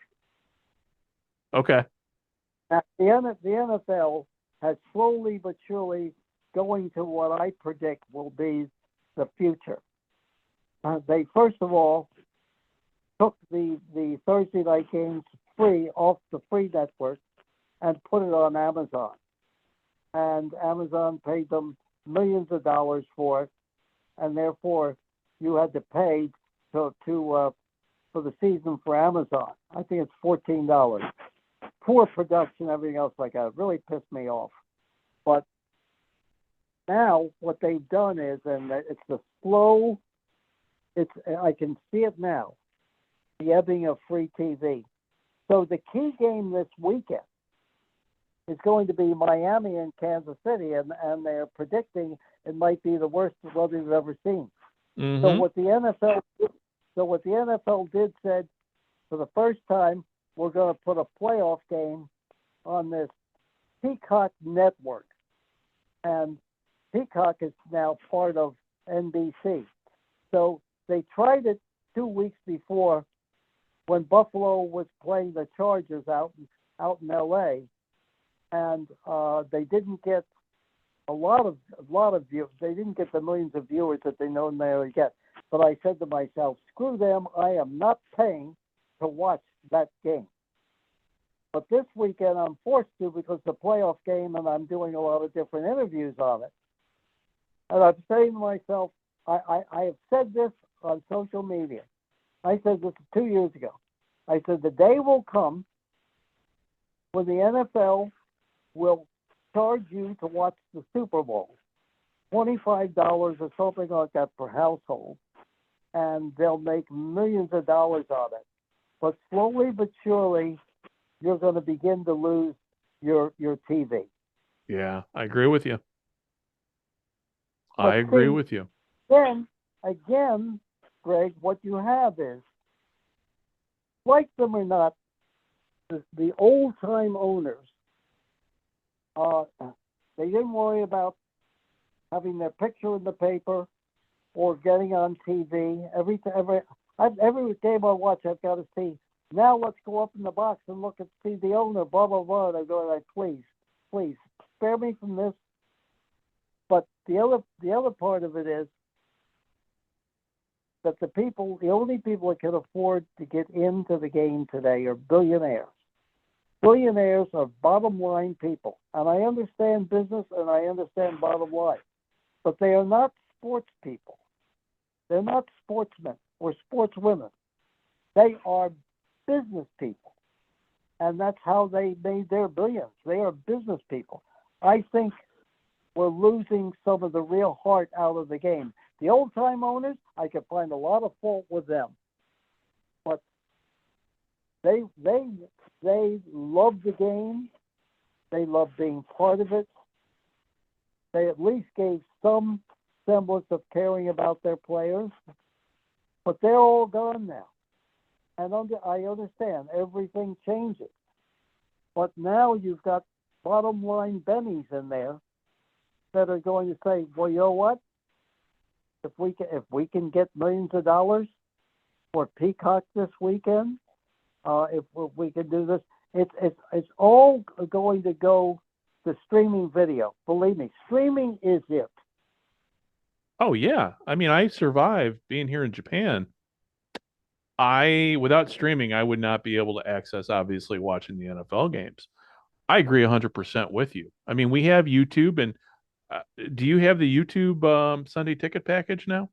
Okay. Now, the NFL has slowly but surely going to what I predict will be the future. They first of all took the Thursday night games free off the free network and put it on Amazon. And Amazon paid them millions of dollars for it, and therefore you had to pay for the season for Amazon. I think it's $14. Poor production, everything else like that. It really pissed me off. But now what they've done is, and it's the slow. I can see it now, the ebbing of free TV. So the key game this weekend is going to be Miami and Kansas City, and they're predicting it might be the worst weather we've ever seen. Mm-hmm. So what the NFL did said, for the first time, we're going to put a playoff game on this Peacock network, and Peacock is now part of NBC. So they tried it 2 weeks before when Buffalo was playing the Chargers out in LA, and they didn't get a lot of views. They didn't get the millions of viewers that they normally get. But I said to myself, screw them. I am not paying to watch that game. But this weekend I'm forced to because the playoff game, and I'm doing a lot of different interviews on it. And I'm saying to myself, I have said this on social media. I said this 2 years ago. I said the day will come when the NFL will charge you to watch the Super Bowl, $25 or something like that per household, and they'll make millions of dollars on it. But slowly but surely, you're going to begin to lose your TV. Yeah, I agree with you. But I agree see, with you. Then, again, Greg, what you have is, like them or not, the old-time owners, they didn't worry about having their picture in the paper or getting on TV. Every game I watch, I've got to see, now let's go up in the box and look and see the owner, blah, blah, blah. They go like, please, spare me from this. But the other part of it is that the only people that can afford to get into the game today are billionaires. Billionaires are bottom line people. And I understand business and I understand bottom line. But they are not sports people. They're not sportsmen or sportswomen. They are business people. And that's how they made their billions. They are business people. I think we're losing some of the real heart out of the game. The old-time owners, I could find a lot of fault with them. But they love the game. They love being part of it. They at least gave some semblance of caring about their players. But they're all gone now. And I understand everything changes. But now you've got bottom line bennies in there that are going to say, well, you know what? If we can get millions of dollars for Peacock this weekend, if we can do this, it's all going to go to streaming video. Believe me, streaming is it. Oh yeah. I mean, I survived being here in Japan. Without streaming, I would not be able to access, obviously, watching the NFL games. I agree 100% with you. I mean, we have YouTube, and do you have the YouTube Sunday ticket package now?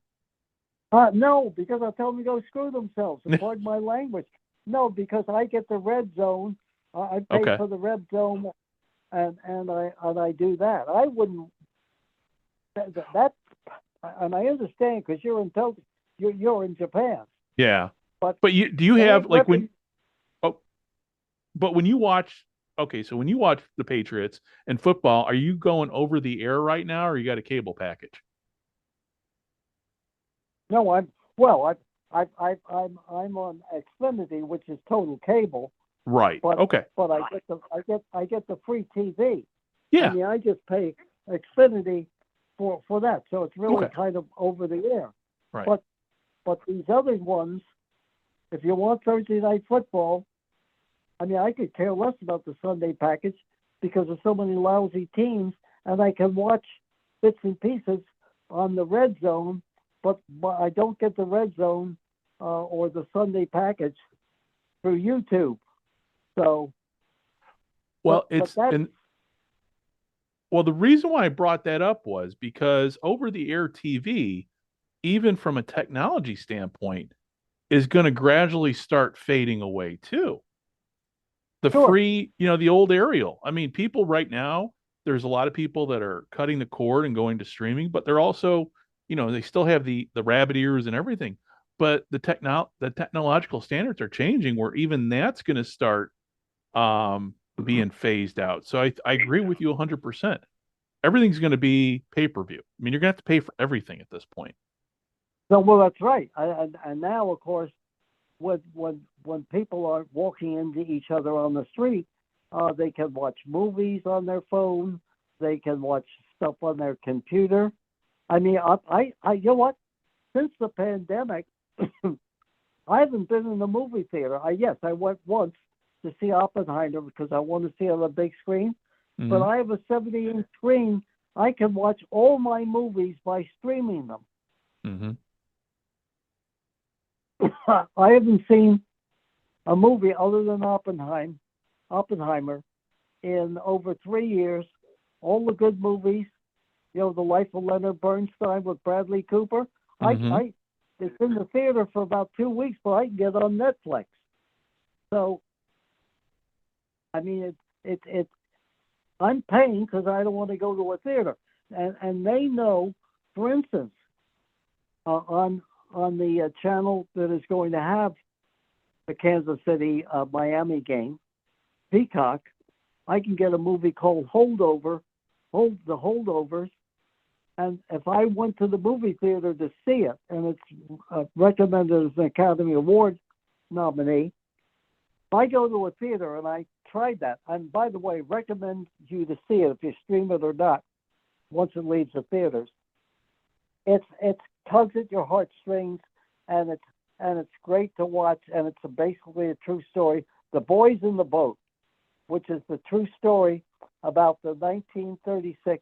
No, because I tell them to go screw themselves. And pardon my language. No, because I get the red zone. I pay for the red zone, and I do that. I wouldn't. That and I understand because you're in Japan. Yeah, but do you have like when? Oh, but when you watch. Okay, so when you watch the Patriots and football, are you going over the air right now, or you got a cable package? No, I'm on Xfinity, which is total cable. Right. But, okay. But I get the free TV. Yeah. I mean, I just pay Xfinity for that, so it's really Okay. kind of over the air. Right. But these other ones, if you want Thursday night football, I mean, I could care less about the Sunday package because of so many lousy teams, and I can watch bits and pieces on the red zone, but I don't get the red zone or the Sunday package through YouTube. So, Well, but that's well, the reason why I brought that up was because over the air TV, even from a technology standpoint, is going to gradually start fading away too. The sure. free, the old aerial. I mean, people right now, there's a lot of people that are cutting the cord and going to streaming, but they're also, they still have the rabbit ears and everything. But the technological standards are changing where even that's going to start being phased out. So I agree with you 100%. Everything's going to be pay-per-view. I mean, you're going to have to pay for everything at this point. So, well, that's right. And now, of course, when people are walking into each other on the street, they can watch movies on their phone. They can watch stuff on their computer. I mean, I you know what? Since the pandemic, I haven't been in the movie theater. Yes, I went once to see Oppenheimer because I want to see it on a big screen. Mm-hmm. But I have a 70-inch screen. I can watch all my movies by streaming them. Mm-hmm. I haven't seen a movie other than Oppenheimer in over 3 years. All the good movies, The Life of Leonard Bernstein with Bradley Cooper. Mm-hmm. It's in the theater for about 2 weeks, but I can get on Netflix. So, I mean, I'm paying because I don't want to go to a theater, and they know, for instance, on the channel that is going to have the Kansas City Miami game, Peacock, I can get a movie called The Holdovers, and if I went to the movie theater to see it, and it's recommended as an Academy Award nominee, if I go to a theater and I tried that, and by the way, recommend you to see it if you stream it or not, once it leaves the theaters. It tugs at your heartstrings, and it's great to watch, and it's basically a true story. The Boys in the Boat, which is the true story about the 1936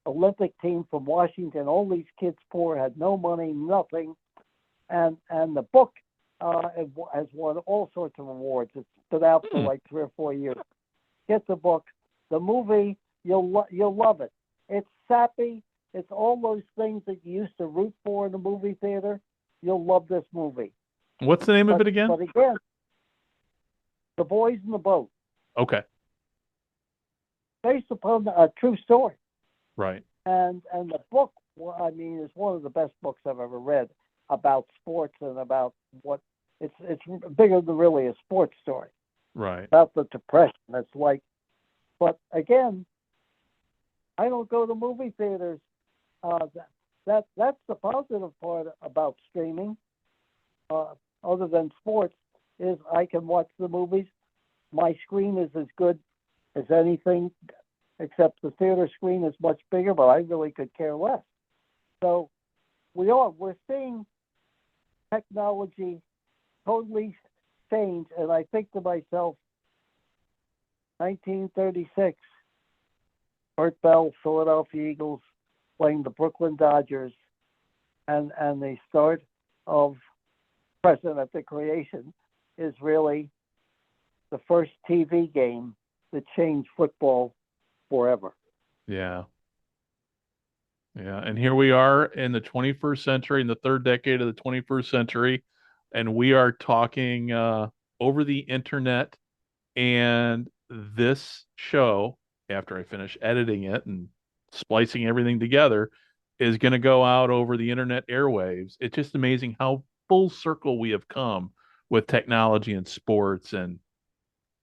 Olympic team from Washington. All these kids poor, had no money, nothing, and the book has won all sorts of awards. It's been out for like 3 or 4 years. Get the book. The movie, you'll love it. It's sappy. It's all those things that you used to root for in a movie theater. You'll love this movie. What's the name of it again? But again, The Boys in the Boat. Okay. Based upon a true story. Right. And the book, I mean, is one of the best books I've ever read about sports and about what it's bigger than really a sports story. Right. About the Depression. It's like, but again, I don't go to movie theaters. That's the positive part about streaming. Other than sports, is I can watch the movies. My screen is as good as anything, except the theater screen is much bigger, but I really could care less. So we're seeing technology totally change, and I think to myself, 1936, Bert Bell, Philadelphia Eagles, playing the Brooklyn Dodgers, and the start of President at the Creation is really the first TV game that changed football forever. Yeah. Yeah. And here we are in the 21st century, in the third decade of the 21st century, and we are talking over the internet. And this show, after I finish editing it and splicing everything together, is going to go out over the internet airwaves. It's just amazing how full circle we have come with technology and sports, and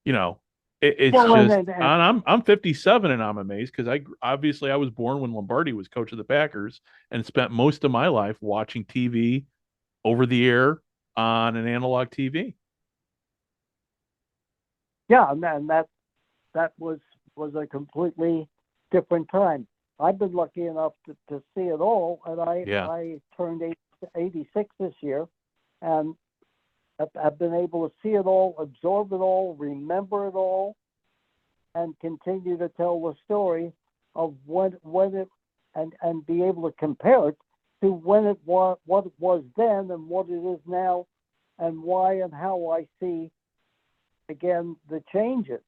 it's Well, just. And I'm 57, and I'm amazed because I was born when Lombardi was coach of the Packers, and spent most of my life watching TV over the air on an analog TV. Yeah, and that was was a completely different time. I've been lucky enough to see it all, and I turned 86 this year, and I've been able to see it all, absorb it all, remember it all, and continue to tell the story of when it, and be able to compare it to when it was, what it was then and what it is now, and why and how I see, again, the changes.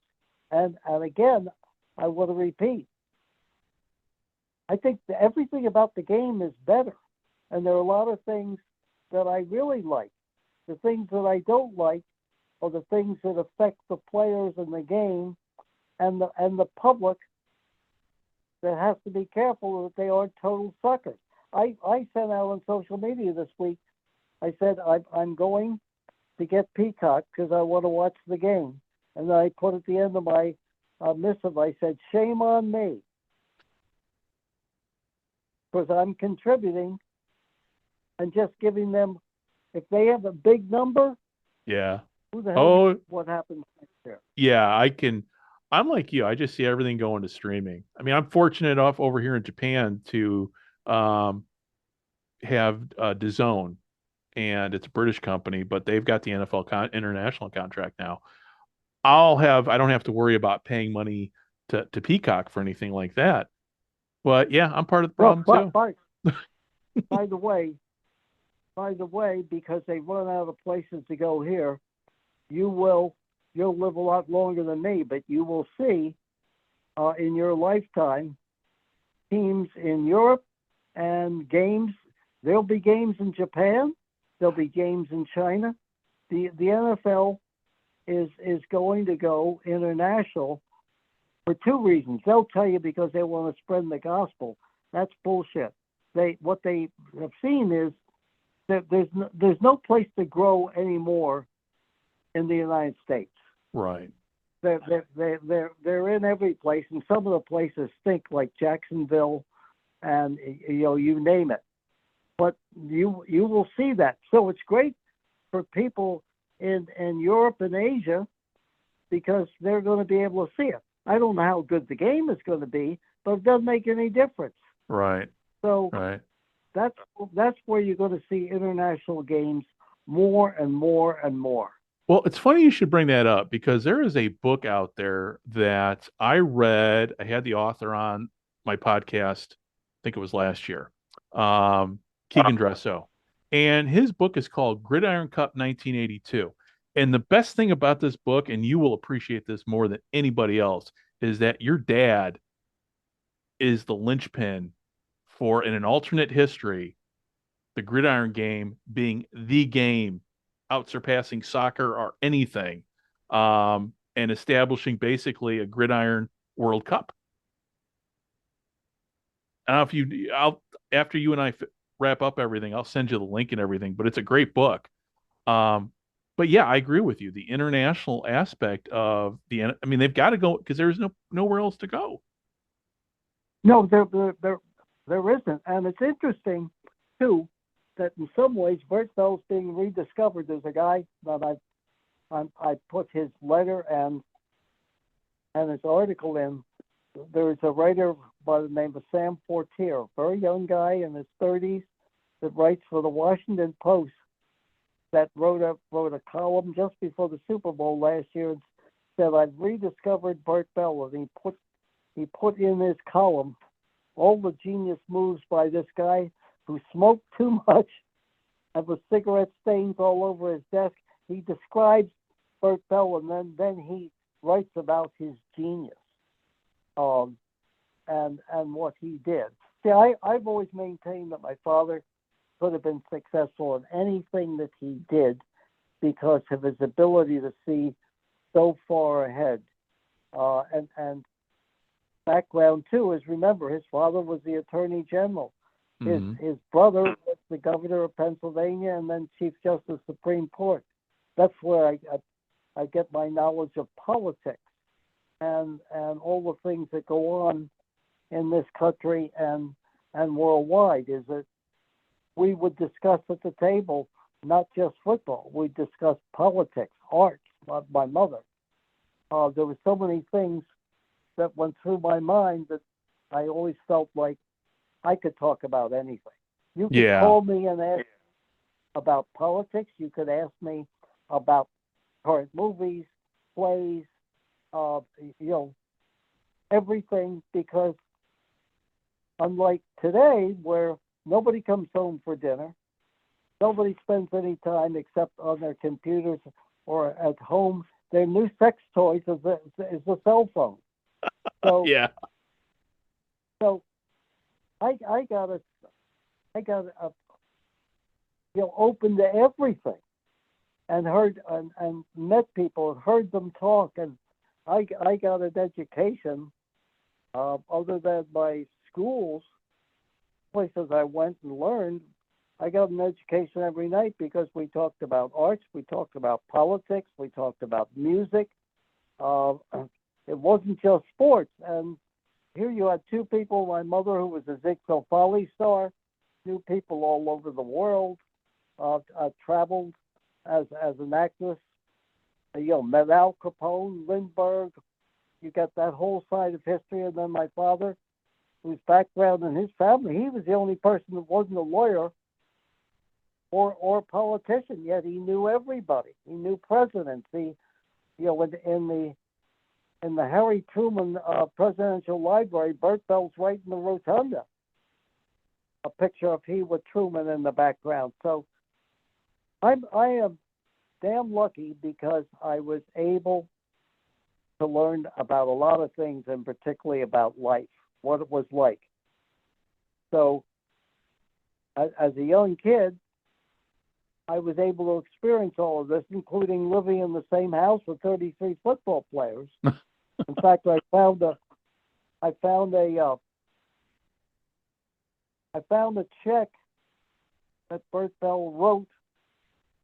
And again, I want to repeat, I think that everything about the game is better. And there are a lot of things that I really like. The things that I don't like are the things that affect the players in the game and the public that has to be careful that they aren't total suckers. I sent out on social media this week, I said, I'm going to get Peacock because I want to watch the game. And then I put at the end of my missive, I said, shame on me. Because I'm contributing and just giving them, if they have a big number, Yeah. who the hell knows what happens next year? Yeah, I'm like you. I just see everything going to streaming. I mean, I'm fortunate enough over here in Japan to have DAZN, and it's a British company, but they've got the NFL international contract now. I don't have to worry about paying money to Peacock for anything like that. But yeah, I'm part of the problem too. By the way, because they run out of places to go here, you'll live a lot longer than me, but you will see in your lifetime teams in Europe and games. There'll be games in Japan. There'll be games in China. The NFL is going to go international for two reasons. They'll tell you because they want to spread the gospel. That's bullshit. What they have seen is that there's no place to grow anymore in the United States. Right. They're in every place, and some of the places stink, like Jacksonville, and you name it. But you will see that. So it's great for people in Europe and Asia because they're going to be able to see it. I don't know how good the game is going to be, but it doesn't make any difference. Right. So right. That's where you're going to see international games more and more and more. Well, it's funny you should bring that up because there is a book out there that I read. I had the author on my podcast, I think it was last year, Keegan Dresso. And his book is called Gridiron Cup 1982. And the best thing about this book, and you will appreciate this more than anybody else, is that your dad is the linchpin for, in an alternate history, the gridiron game being the game out surpassing soccer or anything, and establishing basically a gridiron World Cup. I don't know if after you and I wrap up everything, I'll send you the link and everything, but it's a great book. But yeah, I agree with you. The international aspect of they've got to go because there's nowhere else to go. No, there isn't. And it's interesting too, that in some ways Bert Bell's being rediscovered. There's a guy that I put his letter and his article in. There's a writer by the name of Sam Fortier, a very young guy in his 30s that writes for the Washington Post, that wrote a column just before the Super Bowl last year and said, I've rediscovered Bert Bell. And he put in his column all the genius moves by this guy who smoked too much and with cigarette stains all over his desk. He describes Bert Bell, and then he writes about his genius and what he did. See, I've always maintained that my father could have been successful in anything that he did because of his ability to see so far ahead. And background too is, remember, his father was the Attorney General. His brother was the governor of Pennsylvania and then Chief Justice Supreme Court. That's where I get my knowledge of politics and all the things that go on in this country and worldwide. Is that we would discuss at the table not just football. We discussed politics, arts. My mother. There were so many things that went through my mind that I always felt like I could talk about anything. You could call me and ask about politics. You could ask me about current movies, plays, everything, because unlike today where nobody comes home for dinner, nobody spends any time except on their computers or at home. Their new sex toys is a cell phone. So So I got open to everything, and heard and met people and heard them talk, and I got an education other than my schools, places I went and learned. I got an education every night because we talked about arts, we talked about politics, we talked about music. It wasn't just sports. And here you had two people, my mother, who was a Ziegfeld Folly star, knew people all over the world, traveled as an actress, met Al Capone, Lindbergh. You got that whole side of history. And then my father, whose background in his family, he was the only person that wasn't a lawyer or politician, yet he knew everybody. He knew presidents. In the Harry Truman Presidential Library, Bert Bell's right in the rotunda. A picture of he with Truman in the background. So I am damn lucky because I was able to learn about a lot of things, and particularly about life, what it was like. So as a young kid, I was able to experience all of this, including living in the same house with 33 football players. In fact, I found a check that Bert Bell wrote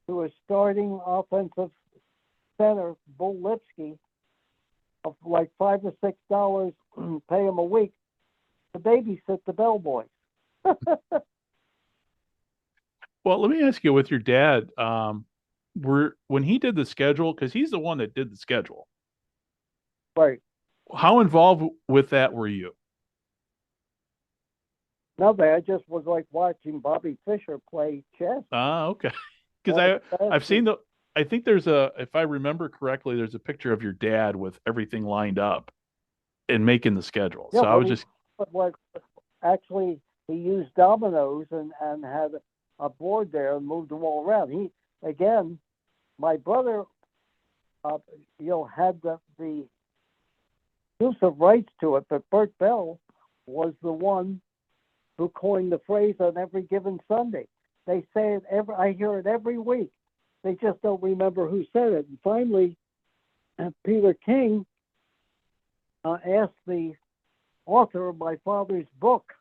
to a starting offensive center, Bull Lipsky, of like $5 or $6, pay him a week to babysit the Bell boys. Well, let me ask you, with your dad, when he did the schedule, because he's the one that did the schedule. Right. How involved with that were you? Nothing. I just was like watching Bobby Fischer play chess. Ah, okay. Because I've seen I think if I remember correctly, there's a picture of your dad with everything lined up and making the schedule. Yeah, so I was just. But actually, he used dominoes and had a board there and moved them all around. My brother, had the exclusive rights to it, but Bert Bell was the one who coined the phrase "on every given Sunday." They say it I hear it every week. They just don't remember who said it. And finally, Peter King asked the author of my father's book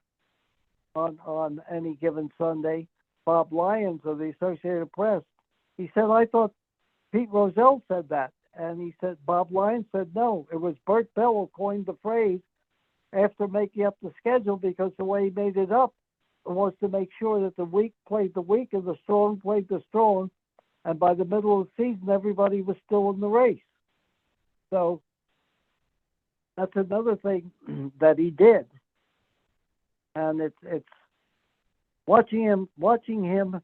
on any given Sunday, Bob Lyons of the Associated Press. He said, "I thought Pete Rozelle said that." And he said, Bob Lyons said, "No, it was Bert Bell who coined the phrase after making up the schedule, because the way he made it up was to make sure that the weak played the weak and the strong played the strong. And by the middle of the season, everybody was still in the race." So that's another thing that he did. And it's watching him.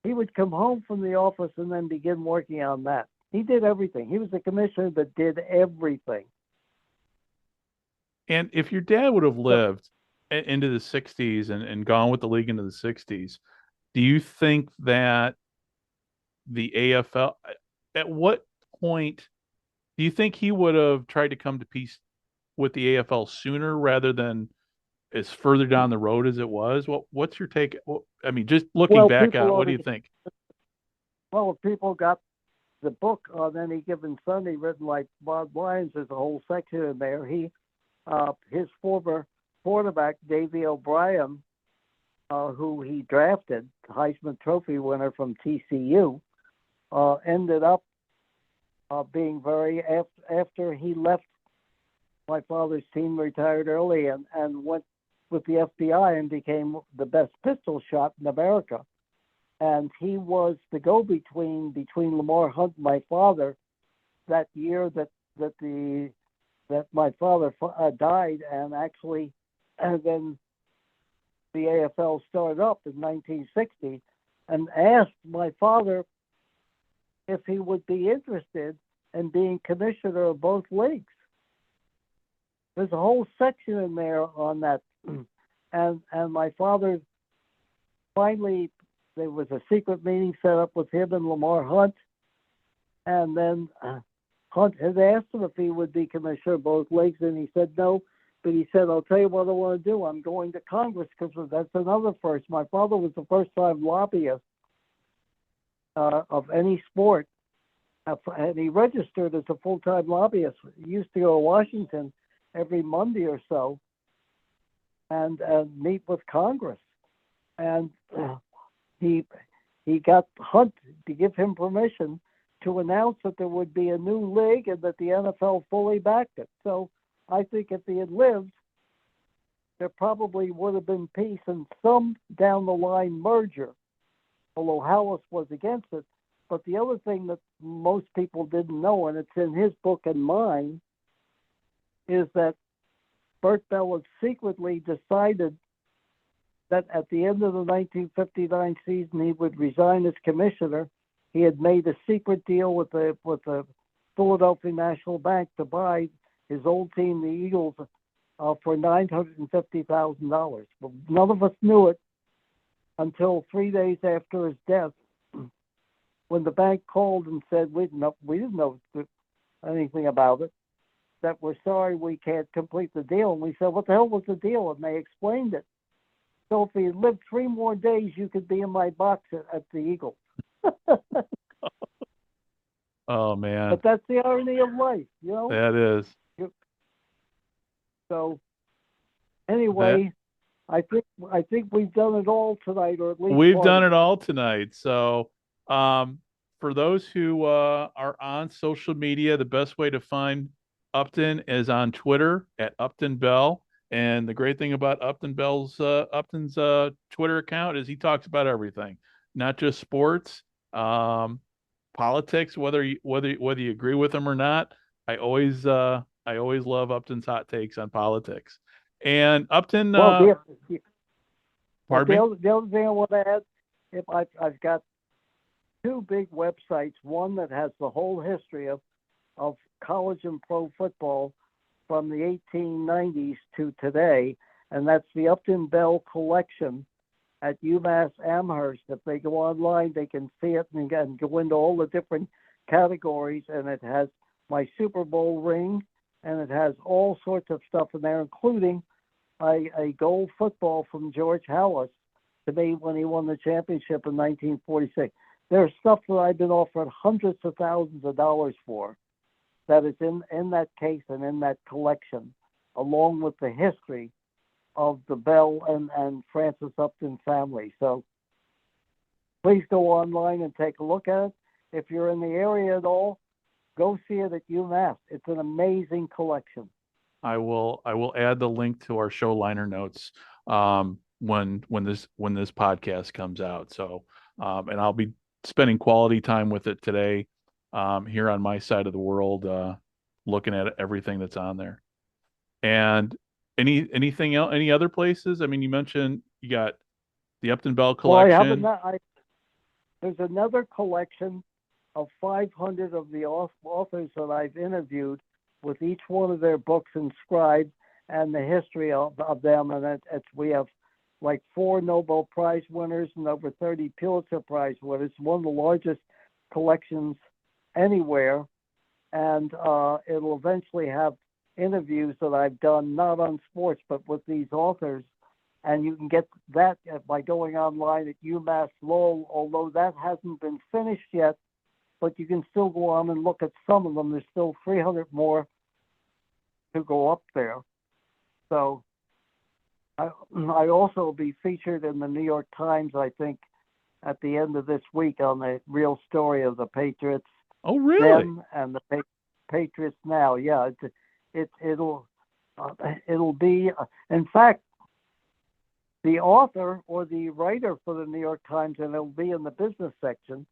He would come home from the office and then begin working on that. He did everything. He was the commissioner that did everything. And if your dad would have lived into the 60s and gone with the league into the 60s, do you think that the AFL, at what point do you think he would have tried to come to peace with the AFL sooner rather than as further down the road as it was? What's your take? I mean, just looking back at it, what do you think? Well, if people got the book on any given Sunday written like Bob Lyons, there's a whole section in there. His former quarterback, Davey O'Brien, who he drafted, Heisman Trophy winner from TCU, ended up being after he left my father's team, retired early, and went with the FBI and became the best pistol shot in America. And he was the go-between between Lamar Hunt and my father that year that the that my father died, and actually, and then the AFL started up in 1960, and asked my father if he would be interested in being commissioner of both leagues. There's a whole section in there on that, and my father finally, there was a secret meeting set up with him and Lamar Hunt, and then Hunt had asked him if he would be commissioner of both leagues, and he said no. But he said, "I'll tell you what I want to do. I'm going to Congress," because that's another first. My father was the first-time lobbyist of any sport, and he registered as a full-time lobbyist. He used to go to Washington every Monday or so and meet with Congress. And he got Hunt to give him permission to announce that there would be a new league and that the NFL fully backed it. So I think if he had lived, there probably would have been peace and some down the line merger, although Hallis was against it. But the other thing that most people didn't know, and it's in his book and mine, is that Bert Bell had secretly decided that at the end of the 1959 season he would resign as commissioner. He had made a secret deal with the Philadelphia National Bank to buy his old team, the Eagles, for $950,000. But none of us knew it until 3 days after his death, when the bank called and said we didn't know anything about it, that we're sorry we can't complete the deal. And we said, what the hell was the deal? And they explained it. So if he lived 3 more days, you could be in my box at the Eagles. Oh man, but that's the irony of life, you know. That is. So anyway, I think we've done it all tonight, or at least we've done it all tonight. So for those who are on social media, the best way to find Upton is on Twitter at Upton Bell. And the great thing about Upton's Twitter account is he talks about everything, not just sports, politics, whether you agree with him or not. I always love Upton's hot takes on politics. And Upton, the other thing I want to add, if I've got 2 big websites, one that has the whole history of college and pro football from the 1890s to today, and that's the Upton Bell Collection at UMass Amherst. If they go online, they can see it and go into all the different categories, and it has my Super Bowl ring, and it has all sorts of stuff in there, including a gold football from George Hallis to me when he won the championship in 1946. There's stuff that I've been offered hundreds of thousands of dollars for that is in that case and in that collection, along with the history of the Bell and Francis Upton family. So please go online and take a look at it. If you're in the area at all, go see it at UMass. It's an amazing collection. I will add the link to our show liner notes when this podcast comes out. So and I'll be spending quality time with it today here on my side of the world, looking at everything that's on there. And anything else? Any other places? I mean, you mentioned you got the Upton Bell collection. Well, there's another collection of 500 of the authors that I've interviewed, with each one of their books inscribed and the history of them. And we have like 4 Nobel Prize winners and over 30 Pulitzer Prize winners. It's one of the largest collections anywhere. And it'll eventually have interviews that I've done, not on sports, but with these authors. And you can get that by going online at UMass Lowell, although that hasn't been finished yet. But you can still go on and look at some of them. There's still 300 more to go up there. So I also will be featured in the New York Times, I think, at the end of this week on the real story of the Patriots. Oh, really? Then and the Patriots now. Yeah, it'll be. In fact, the author or the writer for the New York Times, and it'll be in the business section,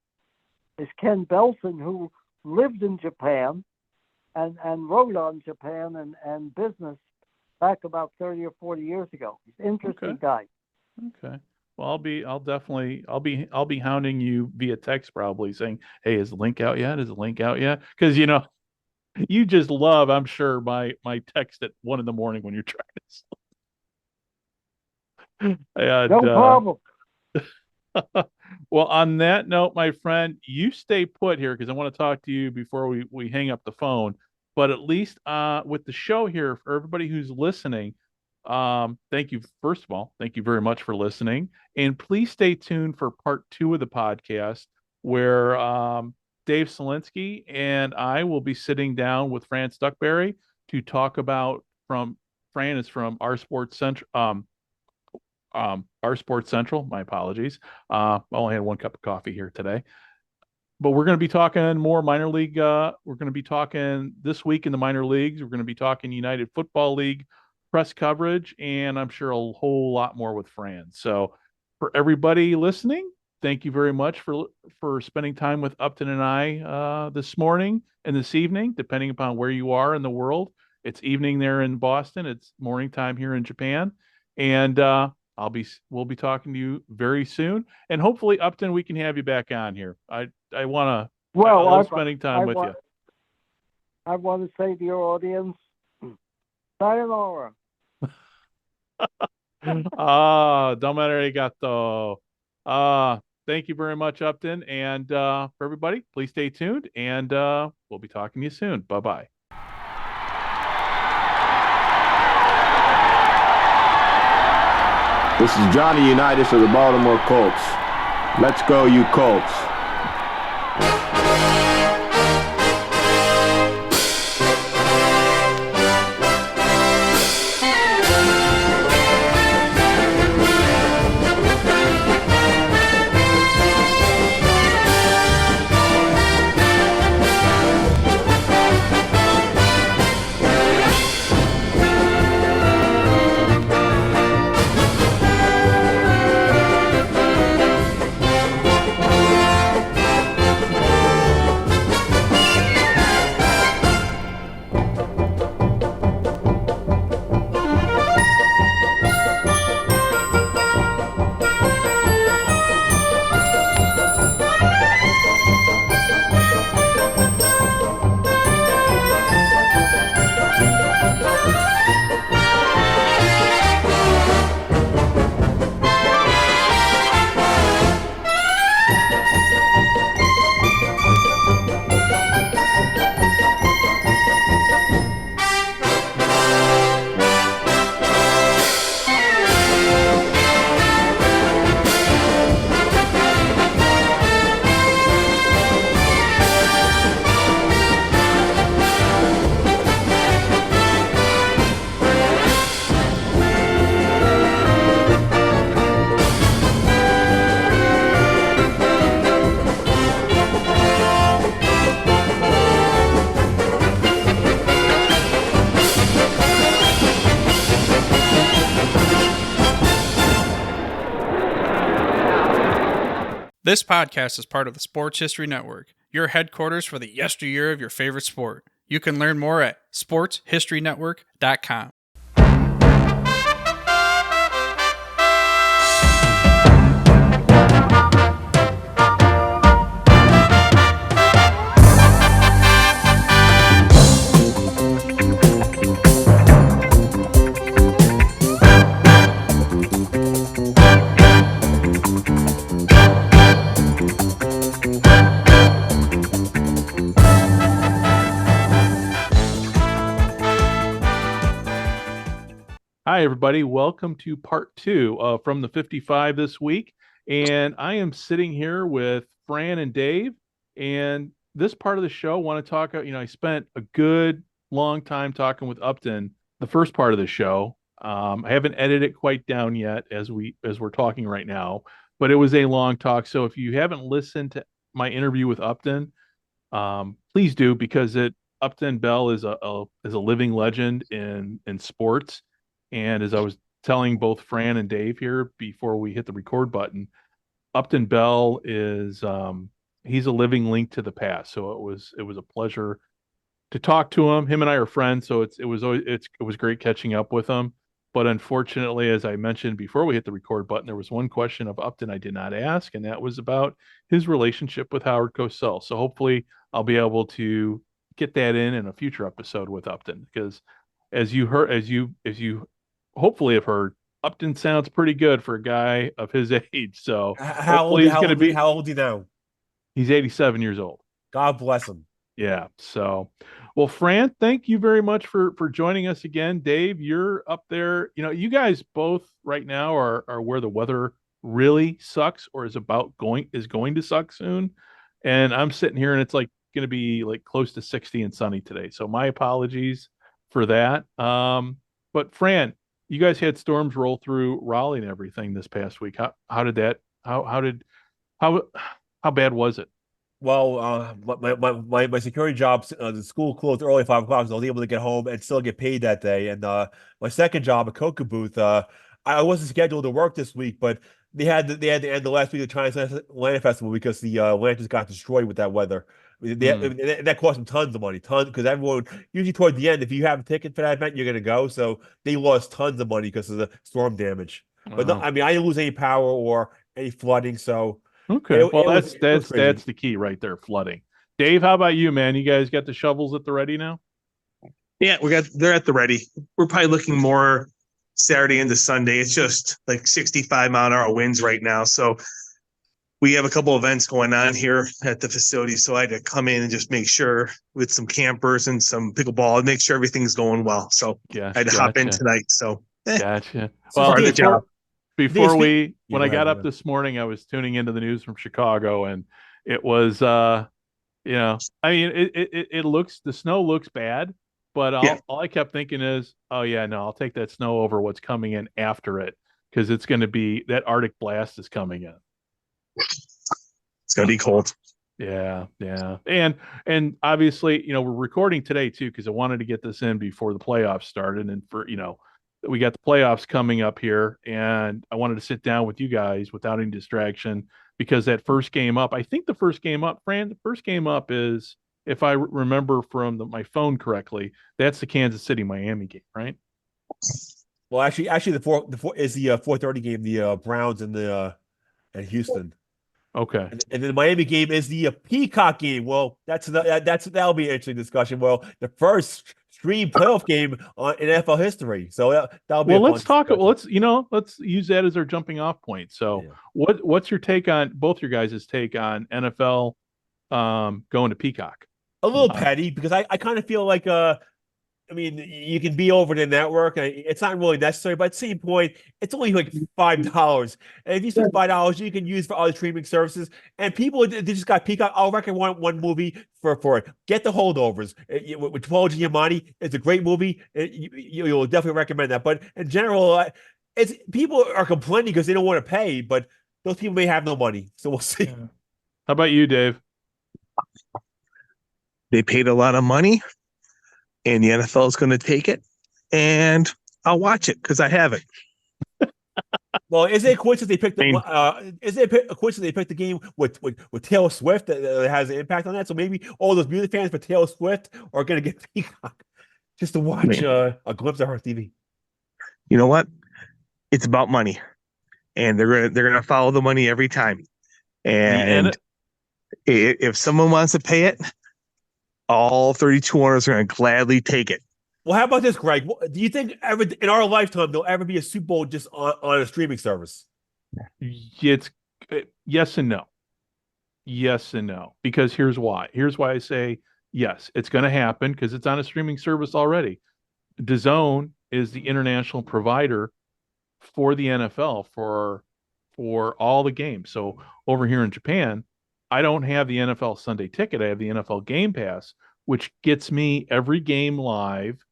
is Ken Belson, who lived in Japan and wrote on Japan and business back about 30 or 40 years ago. He's an interesting guy. Okay. Well, I'll be hounding you via text probably saying, "Hey, is the link out yet? Is the link out yet?" Because you just love, I'm sure, my text at 1 a.m. when you're trying to sleep. And, No problem. well, on that note, my friend, you stay put here because I want to talk to you before we hang up the phone. But at least with the show here, for everybody who's listening, thank you. First of all, thank you very much for listening. And please stay tuned for part 2 of the podcast where Dave Selinsky and I will be sitting down with Fran Stuckberry to talk about Fran is from Our Sports Central. Our Sports Central. My apologies. I only had 1 cup of coffee here today, but we're going to be talking more minor league. We're going to be talking this week in the minor leagues. We're going to be talking United Football League press coverage, and I'm sure a whole lot more with Fran. So, for everybody listening, thank you very much for spending time with Upton and I this morning and this evening, depending upon where you are in the world. It's evening there in Boston. It's morning time here in Japan, and we'll be talking to you very soon, and hopefully, Upton, we can have you back on here. I want to. Well, I love spending time with you. I want to say to your audience, sayonara. Domo arigato. Thank you very much, Upton, and for everybody, please stay tuned, and we'll be talking to you soon. Bye bye. This is Johnny Unitas of the Baltimore Colts. Let's go, you Colts. This podcast is part of the Sports History Network, your headquarters for the yesteryear of your favorite sport. You can learn more at sportshistorynetwork.com. Hi, everybody. Welcome to part 2 from the 55 this week. And I am sitting here with Fran and Dave. And this part of the show, I want to talk, I spent a good long time talking with Upton, the first part of the show. I haven't edited it quite down yet as we're talking right now, but it was a long talk. So if you haven't listened to my interview with Upton, please do, because Upton Bell is a living legend in sports. And as I was telling both Fran and Dave here before we hit the record button, Upton Bell is he's a living link to the past. So it was a pleasure to talk to him. Him and I are friends, so it was great catching up with him. But unfortunately, as I mentioned before we hit the record button, there was one question of Upton I did not ask, and that was about his relationship with Howard Cosell. So hopefully I'll be able to get that in a future episode with Upton, because as you hopefully have heard, Upton sounds pretty good for a guy of his age. So How old? hopefully he's going to be. How old do you know? He's 87 years old. God bless him. Yeah. So, well, Fran, thank you very much for joining us again. Dave, you're up there. You guys both right now are where the weather really sucks or is going to suck soon. And I'm sitting here and it's like going to be like close to 60 and sunny today. So my apologies for that. But Fran, you guys had storms roll through Raleigh and everything this past week. How did that? How bad was it? Well, my security job, the school closed early at 5 o'clock, so I was able to get home and still get paid that day. And my second job, a Coca booth, I wasn't scheduled to work this week, but they had to end the last week of the Chinese Lantern Festival because the lanterns got destroyed with that weather. That cost them tons of money, because everyone usually toward the end, if you have a ticket for that event, you're going to go. So they lost tons of money because of the storm damage. But no, I mean, I didn't lose any power or any flooding, so. Okay. Well, that's the key right there, flooding. Dave, how about you, man? You guys got the shovels at the ready now? Yeah, they're at the ready. We're probably looking more Saturday into Sunday. It's just like 65-mile-an-hour winds right now. So we have a couple events going on here at the facility. So I had to come in and just make sure with some campers and some pickleball and make sure everything's going well. So I had to hop in tonight. So gotcha. Part of the job. When I got up this morning, I was tuning into the news from Chicago, and it was, I mean, the snow looks bad, but all I kept thinking is, oh yeah, no, I'll take that snow over what's coming in after it, because it's going to be that Arctic blast is coming in. It's going to be cold. Yeah. And obviously, we're recording today too, because I wanted to get this in before the playoffs started, and we got the playoffs coming up here, and I wanted to sit down with you guys without any distraction, because that first game up, I think the first game up, Fran, the first game up is, if I remember from my phone correctly, that's the Kansas City Miami game, right? Well, actually, the 4:30 game, the Browns and Houston. Okay. And then the Miami game is the Peacock game. Well, that'll be an interesting discussion. Well, the first stream playoff game in NFL history. So that'll be. Well, let's talk. Let's use that as our jumping off point. So, what's your take on both your guys' take on NFL going to Peacock? A little petty, because I kind of feel like I mean, you can be over the network, and it's not really necessary. But at the same point, it's only like $5, and if you spend $5, you can use for other streaming services. And people, they just got Peacock. I'll recommend one movie for it. Get The Holdovers with Paul Giamatti. It's a great movie. You'll definitely recommend that. But in general, it's people are complaining because they don't want to pay, but those people may have no money. So we'll see. How about you, Dave? They paid a lot of money, and the NFL is going to take it, and I'll watch it because I have it. Well, is it a coincidence they picked the game with Taylor Swift that has an impact on that? So maybe all those music fans for Taylor Swift are going to get Peacock just to watch a glimpse of her TV. You know what? It's about money, and they're gonna follow the money every time. And if someone wants to pay it, all 32 owners are going to gladly take it. Well, how about this, Greg? Do you think ever in our lifetime there'll ever be a Super Bowl just on a streaming service? It's yes and no. Yes and no. Because here's why. Here's why I say yes. It's going to happen because it's on a streaming service already. DAZN is the international provider for the NFL for all the games. So over here in Japan, I don't have the NFL Sunday Ticket. I have the NFL Game Pass, which gets me every game live.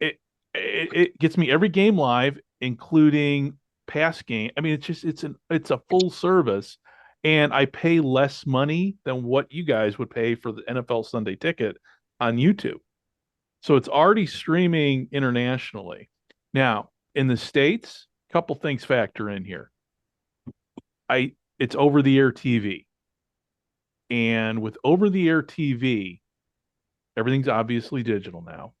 It gets me every game live, including past game. I mean, it's a full service, and I pay less money than what you guys would pay for the NFL Sunday Ticket on YouTube. So it's already streaming internationally. Now, in the States, a couple things factor in here. It's over-the-air TV. And with over-the-air TV, Everything's obviously digital now,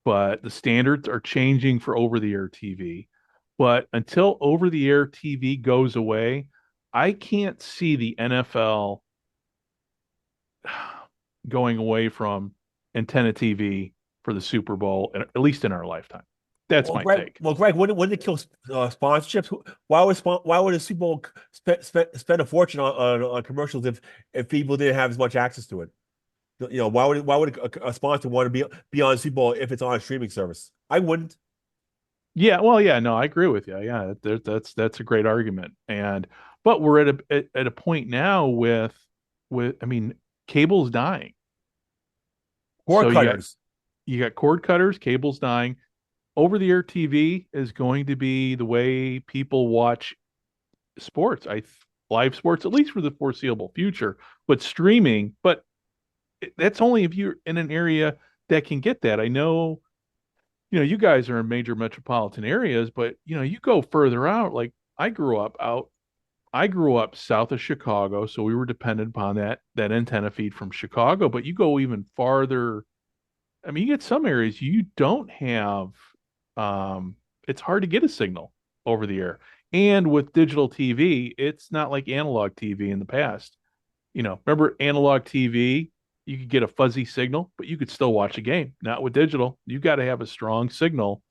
but the standards are changing for over-the-air TV. But until over-the-air TV goes away, I can't see the NFL going away from antenna TV for the Super Bowl, at least in our lifetime. That's my take. Well, Greg, wouldn't it kill sponsorships? Why would a Super Bowl spend a fortune on commercials if people didn't have as much access to it? Why would a sponsor want to be on Super Bowl if it's on a streaming service? I wouldn't. Yeah, well, yeah, no, I agree with you. Yeah, that's a great argument. But we're at a point now with I mean, cable's dying. Cord cutters. You got cord cutters, cable's dying. Over-the-air TV is going to be the way people watch sports. Live sports, at least for the foreseeable future. But streaming, that's only if you're in an area that can get that. I know, you guys are in major metropolitan areas, but you go further out. Like I grew up south of Chicago, so we were dependent upon that antenna feed from Chicago. But you go even farther. I mean, you get some areas you don't have. It's hard to get a signal over the air. And with digital TV, it's not like analog TV in the past. Remember analog TV? You could get a fuzzy signal, but you could still watch a game. Not with digital. You got to have a strong signal.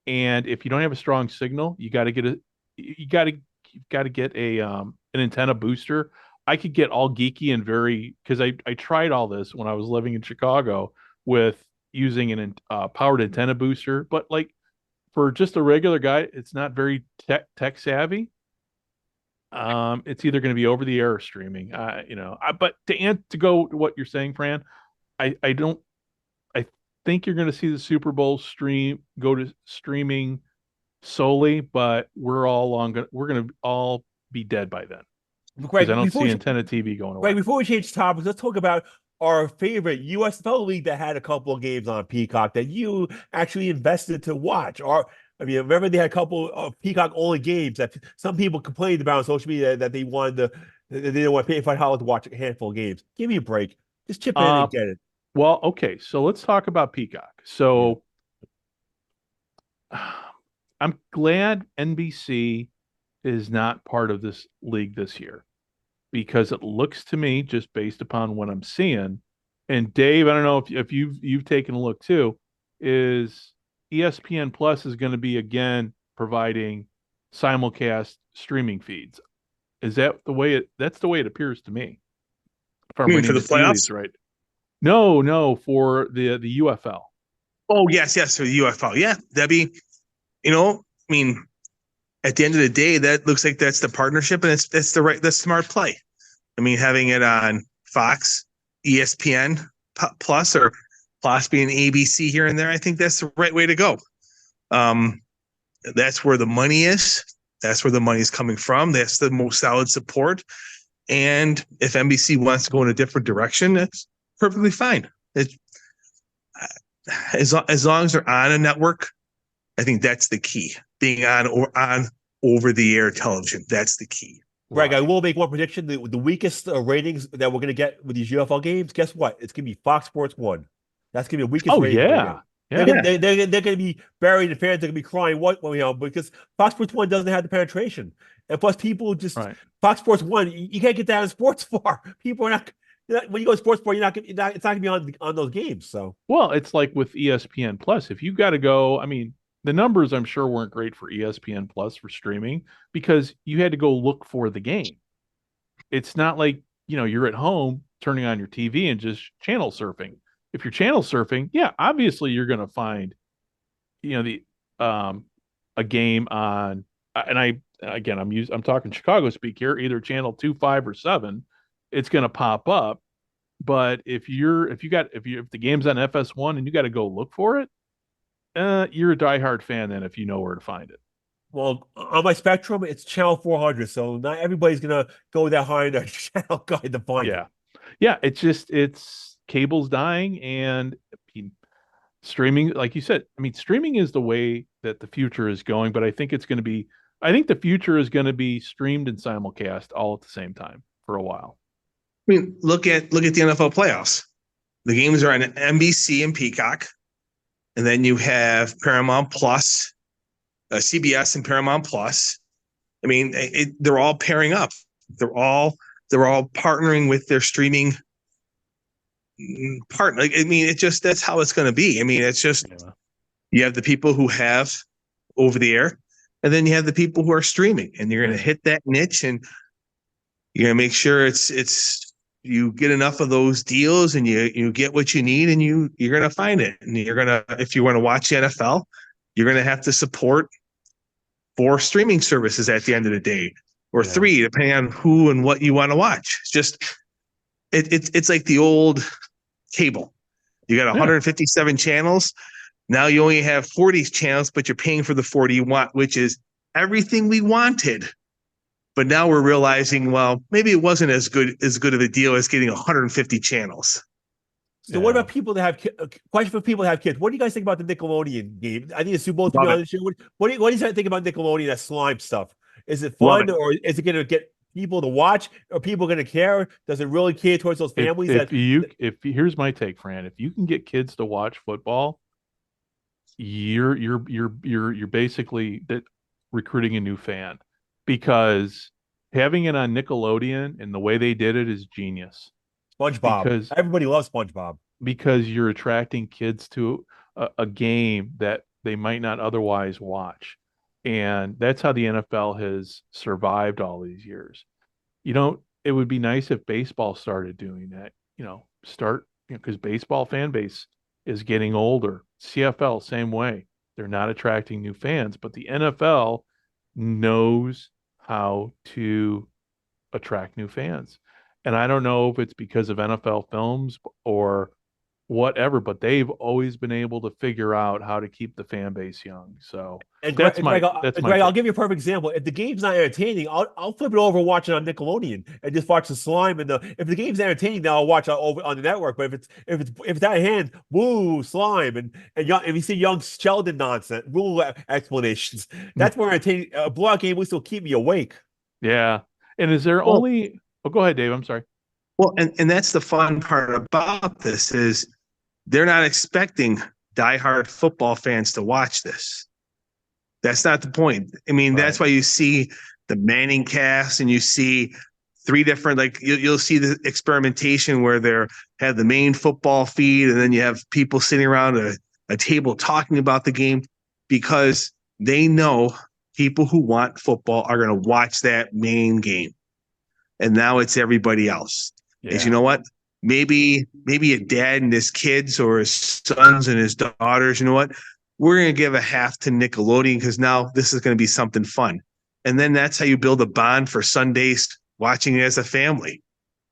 And if you don't have a strong signal, you got to get an antenna booster. I could get all geeky and because I tried all this when I was living in Chicago with using a powered antenna booster, but like for just a regular guy, it's not very tech savvy. It's either going to be over the air or streaming. But to go to what you're saying, Fran, I think you're going to see the Super Bowl go to streaming solely, but we're going to all be dead by then. Greg, I don't see antenna TV going away. Greg, before we change topics, let's talk about our favorite USFL league that had a couple of games on Peacock that you actually invested to watch. Remember they had a couple of Peacock only games that some people complained about on social media that they didn't want to pay $5 to watch a handful of games. Give me a break. Just chip in and get it. Well, okay, so let's talk about Peacock. So I'm glad NBC is not part of this league this year, because it looks to me, just based upon what I'm seeing, and Dave, I don't know if you've taken a look too, is ESPN Plus is going to be again providing simulcast streaming feeds. Is that that's the way it appears to me? If I'm for the playoffs, right? No, for the UFL. Oh yes, for the UFL. Yeah, that'd be, at the end of the day, that looks like that's the partnership, and that's the smart play. Having it on Fox, ESPN Plus, or possibly an ABC here and there, I think that's the right way to go. That's where the money is. That's where the money is coming from. That's the most solid support. And if NBC wants to go in a different direction, that's perfectly fine. As long as they're on a network, I think that's the key. Being on over the air television, that's the key. Greg, I will make one prediction. The weakest ratings that we're going to get with these UFL games, guess what? It's going to be Fox Sports 1. That's going to be the weakest rating. Yeah. They're going to be buried, and fans are going to be crying, because Fox Sports 1 doesn't have the penetration. And plus, people just, Fox Sports 1, you can't get that in sports bar. People are not, when you go to sports bar, it's not going to be on those games. So, well, it's like with ESPN Plus. If you got to go, the numbers I'm sure weren't great for ESPN Plus for streaming because you had to go look for the game. It's not like, you're at home turning on your TV and just channel surfing. If you're channel surfing, yeah, obviously you're going to find, a game on, and I'm talking Chicago speak here, either channel 2, 5, or 7, it's going to pop up. But if the game's on FS1 and you got to go look for it, you're a diehard fan then if you know where to find it. Well, on my Spectrum, it's channel 400, so not everybody's gonna go that high in their channel guide to find it. Yeah. It's cable's dying, and streaming, like you said. Streaming is the way that the future is going. But I think the future is going to be streamed and simulcast all at the same time for a while. Look at the NFL playoffs. the games are on NBC and Peacock, and then you have Paramount Plus, CBS and Paramount Plus. I mean, they're all pairing up. They're all partnering with their streaming partner. I mean, that's how it's going to be. I mean, it's just you have the people who have over the air, and then you have the people who are streaming, and you're going to hit that niche, and you're going to make sure you get enough of those deals, and you get what you need, and you're going to find it, and if you want to watch the NFL, you're going to have to support 4 streaming services at the end of the day, or 3, depending on who and what you want to watch. It's just it's like the old cable. You got 157 channels. Now you only have 40 channels, but you're paying for the 40 you want, which is everything we wanted. But now we're realizing, well, maybe it wasn't as good of a deal as getting 150 channels. So what about people that have question for people that have kids? What do you guys think about the Nickelodeon game? I think it's Super Bowl to be on the show. What do you think about Nickelodeon, that slime stuff? Is it fun, or is it going to get people to watch? Are people going to care? Does it really care towards those families? Here's my take, Fran. If you can get kids to watch football, you're basically recruiting a new fan, because having it on Nickelodeon and the way they did it is genius. SpongeBob. Because everybody loves SpongeBob. Because you're attracting kids to a game that they might not otherwise watch. And that's how the NFL has survived all these years. It would be nice if baseball started doing that, because baseball fan base is getting older. CFL, same way. They're not attracting new fans, but the NFL knows how to attract new fans. And I don't know if it's because of NFL films or whatever, but they've always been able to figure out how to keep the fan base young. So Greg, I'll give you a perfect example. If the game's not entertaining, I'll flip it over and watch it on Nickelodeon and just watch the slime. And if the game's entertaining, then I'll watch it over on the network. But if it's out of hand, woo, slime, and if you see young Sheldon nonsense, rule explanations, that's more entertaining. A blowout game will still keep me awake. Yeah. And is there only? Oh, go ahead, Dave. I'm sorry. Well, and that's the fun part about this is they're not expecting diehard football fans to watch this. That's not the point. I mean, That's why you see the Manning cast, and you see 3 different, you'll see the experimentation where they have the main football feed, and then you have people sitting around a table talking about the game, because they know people who want football are going to watch that main game. And now it's everybody else. Is you know what? Maybe a dad and his kids, or his sons and his daughters, you know what? We're going to give a half to Nickelodeon, because now this is going to be something fun. And then that's how you build a bond for Sundays watching it as a family.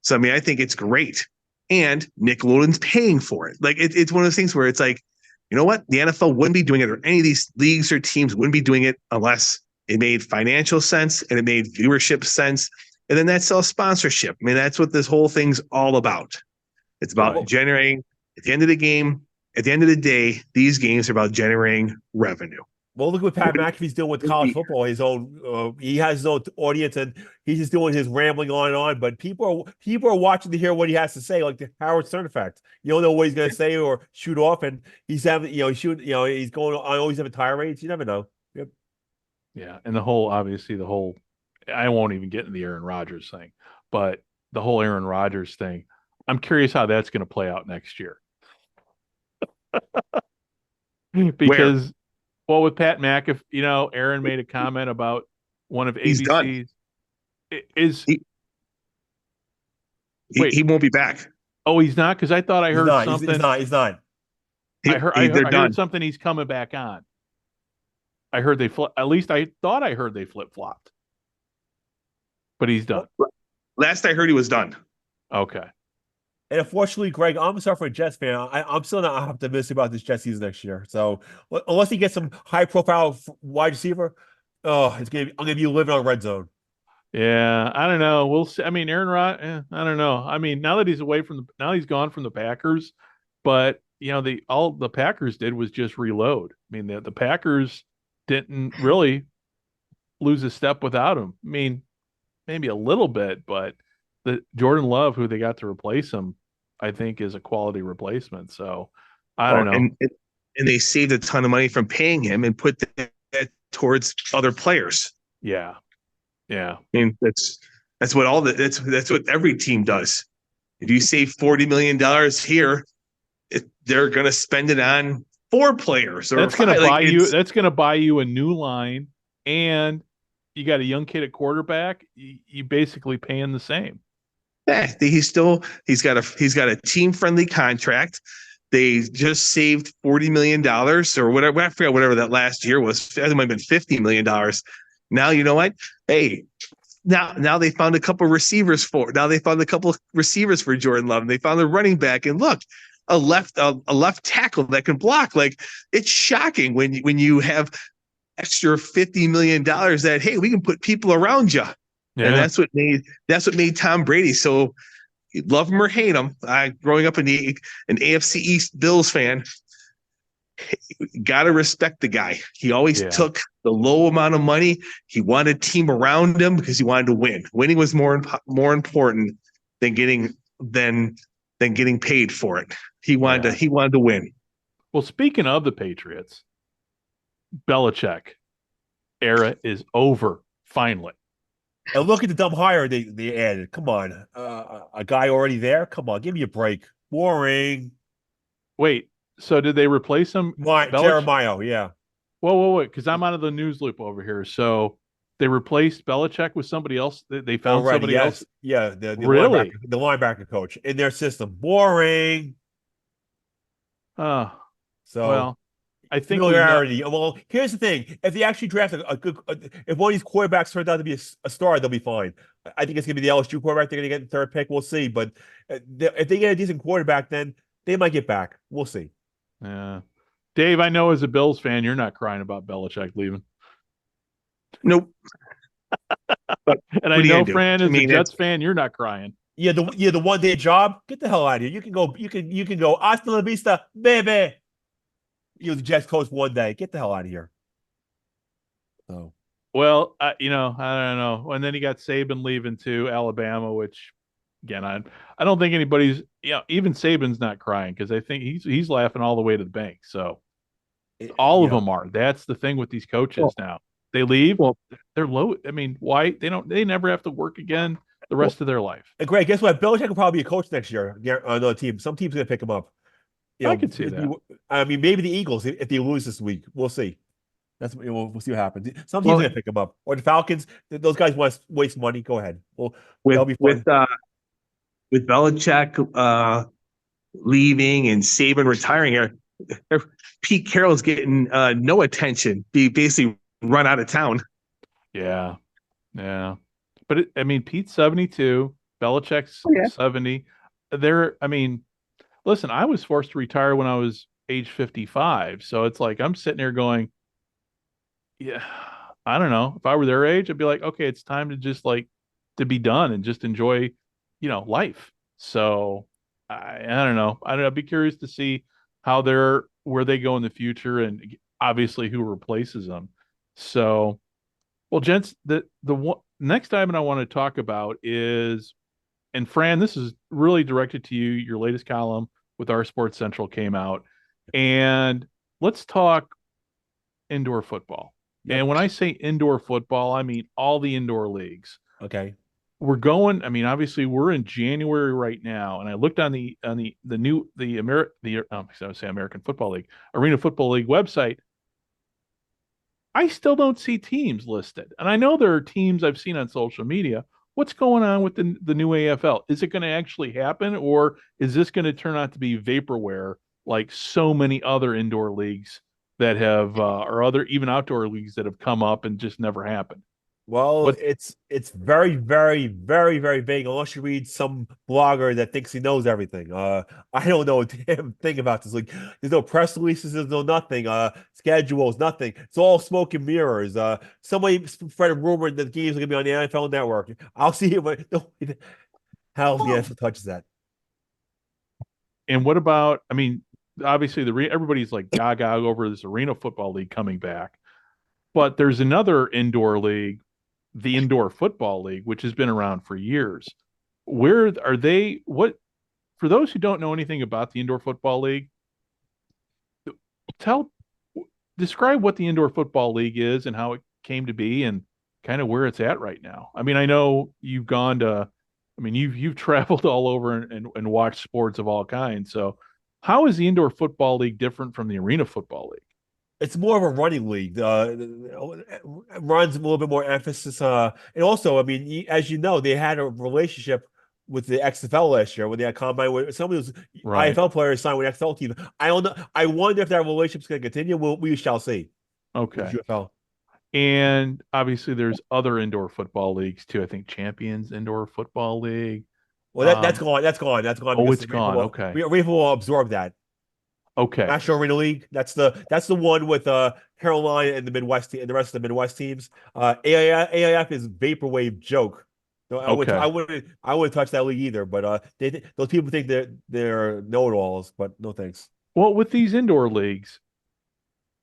So, I mean, I think it's great. And Nickelodeon's paying for it. It's one of those things where it's like, you know what? The NFL wouldn't be doing it, or any of these leagues or teams wouldn't be doing it, unless it made financial sense and it made viewership sense. And then that sells sponsorship. I mean, that's what this whole thing's all about. It's about generating, at the end of the day, these games are about generating revenue. Well, look what Pat McAfee's doing with college football. His own, he has his own audience, and he's just doing his rambling on and on. But people are watching to hear what he has to say, like the Howard Stern effect. You don't know what he's going to say or shoot off, and he's having, he's going on, always having tirades. You never know. Yep. Yeah, and the whole I won't even get into the Aaron Rodgers thing, but the whole Aaron Rodgers thing, I'm curious how that's going to play out next year. Because, with Pat McAfee, Aaron made a comment about one of ABC's. Done. He won't be back. Oh, he's not? Because I thought I heard something. He's not. I heard something. He's coming back on. I heard at least I thought I heard they flip-flopped. But he's done. Last I heard, he was done. Okay. And unfortunately, Greg, I'm sorry for a Jets fan. I'm still not optimistic about this Jets season next year. So unless he gets some high-profile wide receiver, I'm gonna be living on red zone. Yeah, I don't know. We'll see. I mean, Aaron Rodgers. I don't know. I mean, now that he's he's gone from the Packers, but all the Packers did was just reload. I mean, the Packers didn't really lose a step without him. I mean, maybe a little bit, but the Jordan Love, who they got to replace him, I think is a quality replacement. So I don't know. And they saved a ton of money from paying him and put that towards other players. Yeah. Yeah. I mean, that's what every team does. If you save $40 million here, they're going to spend it on 4 players or That's going 5. to buy Like, you. That's going to buy you a new line, and you got a young kid at quarterback. You basically paying the same. yeah, he's got a team friendly contract. They just saved $40 million or whatever. I forgot whatever that last year was. It might have been $50 million. Now you know what? Hey, now they found a couple receivers for. Now they found a couple receivers for Jordan Love. And they found a running back, and look, a left tackle that can block. Like, it's shocking when you have extra $50 million that, hey, we can put people around you. Yeah. And that's what made Tom Brady so. Love him or hate him. Growing up an AFC East Bills fan, gotta respect the guy. He always took the low amount of money. He wanted a team around him because he wanted to win. Winning was more important than getting paid for it. He wanted to win. Well, speaking of the Patriots, Belichick era is over finally. And look at the dumb hire they added. Come on. A guy already there? Come on, give me a break. Boring. Wait, so did they replace him? Jeremiah, yeah. Whoa, because I'm out of the news loop over here. So they replaced Belichick with somebody else? They found somebody else? Yeah, the linebacker coach in their system. Boring. Well, I think familiarity. Well, here's the thing: if they actually draft a good, if one of these quarterbacks turns out to be a star, they'll be fine. I think it's going to be the LSU quarterback they're going to get the 3rd pick. We'll see. But if they get a decent quarterback, then they might get back. We'll see. Yeah, Dave, I know as a Bills fan, you're not crying about Belichick leaving. Nope. And I know, Fran, as a Jets fan, you're not crying. Yeah, the 1-day job. Get the hell out of here. You can go. Hasta la vista, baby. You was the Jets coach 1 day. Get the hell out of here. Oh. Well, I don't know. And then he got Saban leaving to Alabama, which, again, I don't think anybody's, even Saban's not crying because I think he's laughing all the way to the bank. So all of them are. That's the thing with these coaches now. They leave. Well, they're low. I mean, why they never have to work again the rest of their life. Greg, guess what? Belichick will probably be a coach next year on another team. Some team's going to pick him up. I can see that. I mean, maybe the Eagles if they lose this week. We'll see. We'll see what happens. Some teams are going to pick him up, or the Falcons. Those guys want to waste money. Go ahead. That'll be fun. With Belichick leaving and Saban retiring here, Pete Carroll's getting no attention. He basically run out of town. Yeah. But Pete's 72, Belichick's 70. Listen, I was forced to retire when I was age 55. So it's like I'm sitting here going, yeah, I don't know. If I were their age, I'd be like, okay, it's time to just to be done and just enjoy, life. So I don't know. I'd be curious to see where they go in the future and obviously who replaces them. So, well, gents, the next item I want to talk about is, and Fran, this is really directed to you. Your latest column with our Sports Central came out, and let's talk indoor football. Yep. And when I say indoor football, I mean all the indoor leagues. Okay. We're going. Obviously, we're in January right now, and I looked on the American Football League, Arena Football League website. I still don't see teams listed, and I know there are teams I've seen on social media. What's going on with the new AFL? Is it going to actually happen, or is this going to turn out to be vaporware like so many other indoor leagues that have, or other even outdoor leagues that have come up and just never happened? Well, it's very, very, very, very vague unless you read some blogger that thinks he knows everything. I don't know a damn thing about this. Like, there's no press releases, there's no nothing. Schedules, nothing. It's all smoke and mirrors. Somebody spread a rumor that the games are gonna be on the NFL Network. I'll see it, but no, how the NFL touches that. And what about? Obviously, everybody's like gaga over this Arena Football League coming back, but there's another indoor league, the Indoor Football League, which has been around for years. Where are they? What for those who don't know anything about the Indoor Football League, tell describe what the Indoor Football League is and how it came to be and kind of where it's at right now. I mean, I know you've gone to, I mean, you've traveled all over and watched sports of all kinds. So, how is the Indoor Football League different from the Arena Football League? It's more of a running league. Runs a little bit more emphasis. And also, I mean, as you know, they had a relationship with the XFL last year when they had combine with some of those Right. IFL players signed with XFL team. I don't know. I wonder if that relationship's going to continue. We shall see. Okay. UFL. And obviously, there's other indoor football leagues too. I think Champions Indoor Football League. Well, that's gone. That's gone. That's gone. Oh, because it's gone. Okay. Refa will absorb that. Okay. National Arena League. That's the one with Carolina and the Midwest and the rest of the Midwest teams. AIF is vaporwave joke. No, I wouldn't touch that league either. But those people think they're know-it-alls. But no thanks. Well, with these indoor leagues,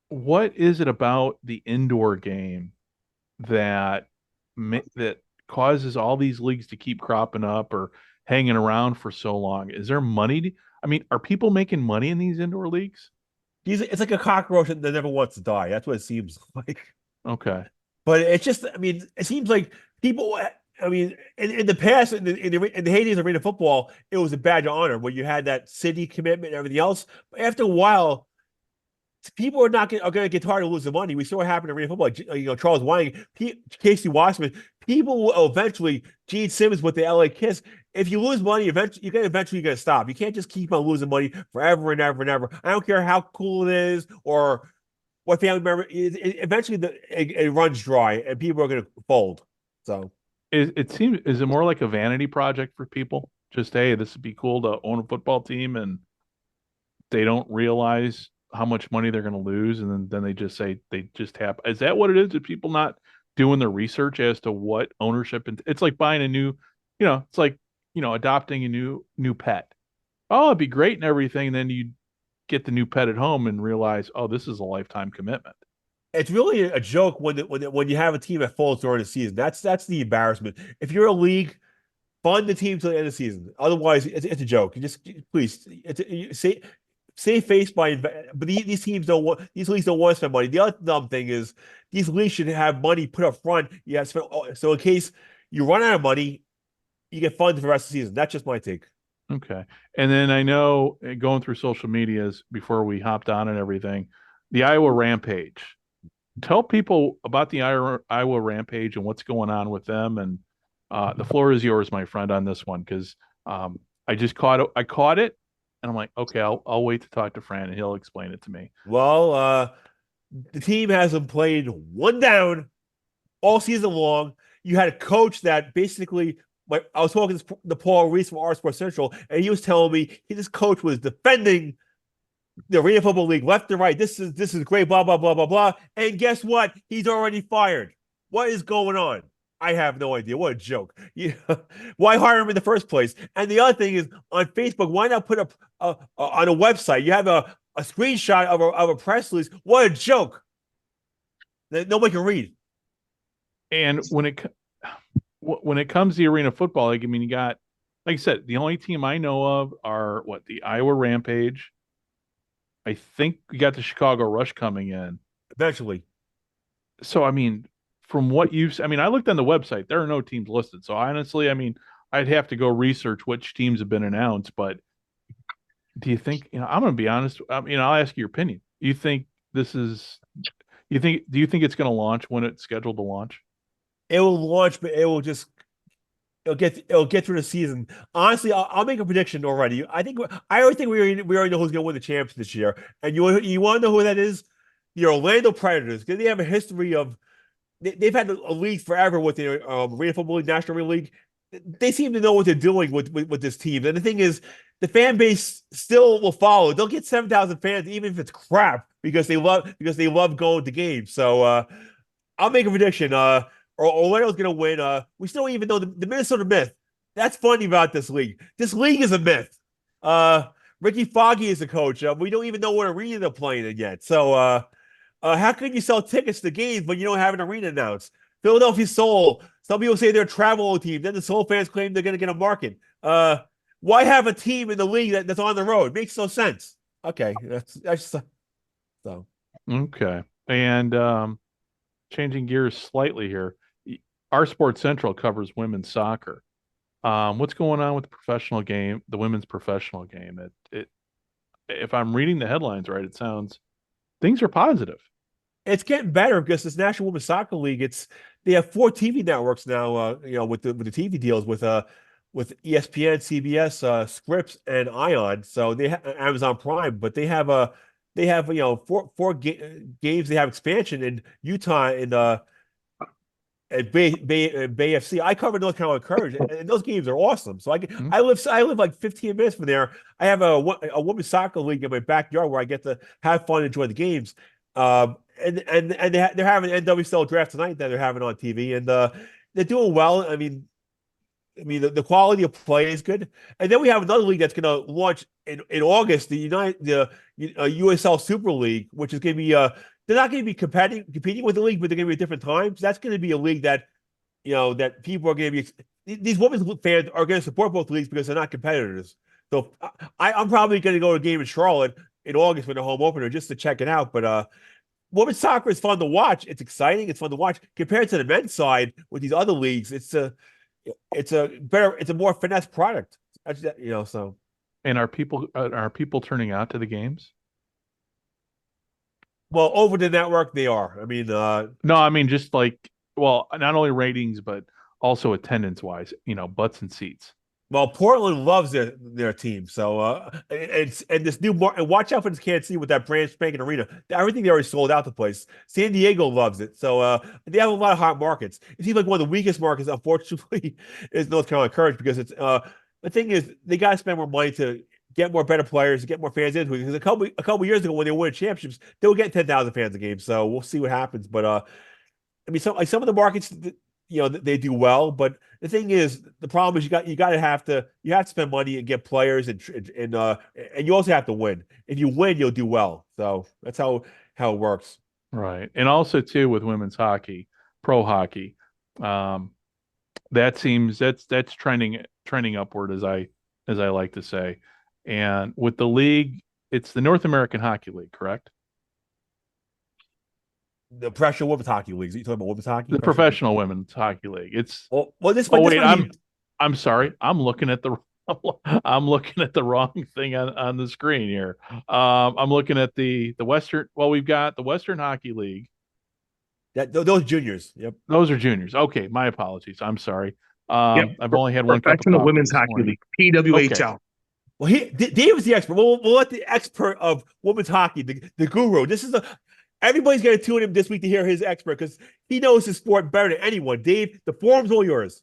what is it about the indoor game that that causes all these leagues to keep cropping up or hanging around for so long? Is there money? I mean, are people making money in these indoor leagues? It's like a cockroach that never wants to die. That's what it seems like. Okay. But it's just, I mean, it seems like people. I mean, in the past, in the heydays of arena football, it was a badge of honor when you had that city commitment and everything else. But after a while, people are going to get tired of losing money. We saw what happened in arena football. Charles Whiting, Casey Wasserman. People will eventually, Gene Simmons with the LA Kiss. If you lose money, eventually you're going to stop. You can't just keep on losing money forever and ever and ever. I don't care how cool it is or what family member. Eventually, it runs dry and people are going to fold. So is it more like a vanity project for people? Just, hey, this would be cool to own a football team, and they don't realize how much money they're going to lose, and then they just say they just have. Is that what it is? Are people not doing their research as to what ownership? And it's like buying a new, it's like adopting a new pet. Oh, it'd be great and everything. And then you get the new pet at home and realize, oh, this is a lifetime commitment. It's really a joke when you have a team that folds during the season. That's the embarrassment. If you're a league, fund the team till the end of the season. Otherwise, it's a joke. You just please save face by. But these teams don't want. These leagues don't want to spend money. The other dumb thing is these leagues should have money put up front. Yeah, so in case you run out of money, you get funded for the rest of the season. That's just my take. Okay. And then I know going through social medias before we hopped on and everything, the Iowa Rampage. Tell people about the Iowa Rampage and what's going on with them. And the floor is yours, my friend, on this one, because I just caught it. I caught it, and I'm like, okay, I'll wait to talk to Fran, and he'll explain it to me. Well, the team hasn't played one down all season long. You had a coach that basically, I was talking to Paul Reese from R Sports Central, and he was telling me this coach was defending the Arena Football League left and right. This is great, blah, blah, blah, blah, blah. And guess what? He's already fired. What is going on? I have no idea. What a joke. Why hire him in the first place? And the other thing is, on Facebook, why not put up on a website? You have a screenshot of a press release. What a joke. That nobody can read. And when it comes to the Arena Football League, I mean, you got, like I said, the only team I know of are the Iowa Rampage. I think we got the Chicago Rush coming in eventually. So, I mean, from what I looked on the website, there are no teams listed. So honestly, I mean, I'd have to go research which teams have been announced, but do you think, I'm going to be honest, I'll ask you your opinion. Do you think do you think it's going to launch when it's scheduled to launch? It will launch, but it'll get through the season. Honestly, I'll make a prediction already. I already think we already know who's going to win the championship this year. And you want to know who that is? The Orlando Predators. Because they have a history of they've had a league forever with the Arena Football League, National Arena League. They seem to know what they're doing with this team. And the thing is, the fan base still will follow. They'll get 7,000 fans, even if it's crap, because they love going to games. So I'll make a prediction. Orlando's going to win. We still don't even know the Minnesota Myth. That's funny about this league. This league is a myth. Ricky Foggy is the coach. We don't even know what arena they're playing in yet. So how can you sell tickets to games when you don't have an arena announced? Philadelphia Soul. Some people say they're a travel team. Then the Soul fans claim they're going to get a market. Why have a team in the league that's on the road? It makes no sense. Okay, that's so. Okay. And changing gears slightly here, our Sports Central covers women's soccer. What's going on with the professional game, the women's professional game? If I'm reading the headlines right, it sounds things are positive. It's getting better because this National Women's Soccer League, they have 4 TV networks now, with the TV deals with ESPN, CBS, Scripps, and Ion. So they have Amazon Prime, but they have 4 games. They have expansion in Utah and at Bay FC. I cover North Carolina Courage, and those games are awesome. So I live like 15 minutes from there. I have a women's soccer league in my backyard where I get to have fun and enjoy the games. And they're having an NWSL draft tonight that they're having on TV, and they're doing well. I mean, the quality of play is good. And then we have another league that's going to launch in August, the USL Super League, which is going to be they're not going to be competing with the league, but they're going to be at different times. That's going to be a league that that people are going to be. These women's fans are going to support both leagues because they're not competitors. So I'm probably going to go to a game in Charlotte in August for the home opener just to check it out. But women's soccer is fun to watch. It's exciting. It's fun to watch compared to the men's side with these other leagues. It's a more finesse product. So. And are people turning out to the games? Well, over the network, they are. I mean, no, I mean just like, well, not only ratings but also attendance wise. Butts and seats. Well, Portland loves their team, so and this new and watch out for this Kansas City with that brand spanking arena. Everything they already sold out the place. San Diego loves it, so they have a lot of hot markets. It seems like one of the weakest markets, unfortunately, is North Carolina Courage because it's the thing is they got to spend more money to get more better players, to get more fans into it. Because a couple years ago when they won championships, they were getting 10,000 fans a game. So we'll see what happens. But I mean, some of the markets, they do well. But the thing is, the problem is you have to spend money and get players and you also have to win. If you win, you'll do well. So that's how it works. Right, and also too with women's hockey, pro hockey, that's trending upward as I like to say. And with the league, it's the North American Hockey League, correct? The professional women's hockey leagues. Are you talking about women's hockey? The professional women's hockey league. It's I'm sorry. I'm looking at the wrong thing on the screen here. I'm looking at the Western. Well, we've got the Western Hockey League. Those juniors. Yep. Those are juniors. Okay, my apologies. I'm sorry. Yep. I've only had one professional women's hockey league, PWHL. Okay. Well, Dave is the expert. We'll let the expert of women's hockey, the guru. Everybody's going to tune in this week to hear his expert because he knows his sport better than anyone. Dave, the forum's all yours.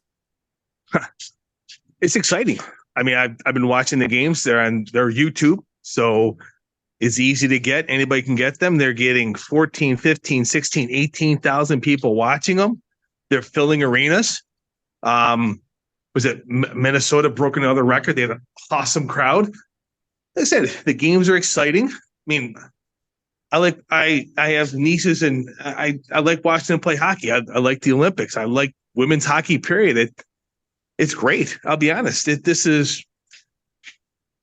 It's exciting. I mean, I've been watching the games. They're on their YouTube, so it's easy to get. Anybody can get them. They're getting 14, 15, 16, 18,000 people watching them. They're filling arenas. Was it Minnesota broke another record? They had an awesome crowd. Like I said, the games are exciting. I mean, I have nieces and I like watching them play hockey. I like the Olympics. I like women's hockey, period. It's great. I'll be honest. This is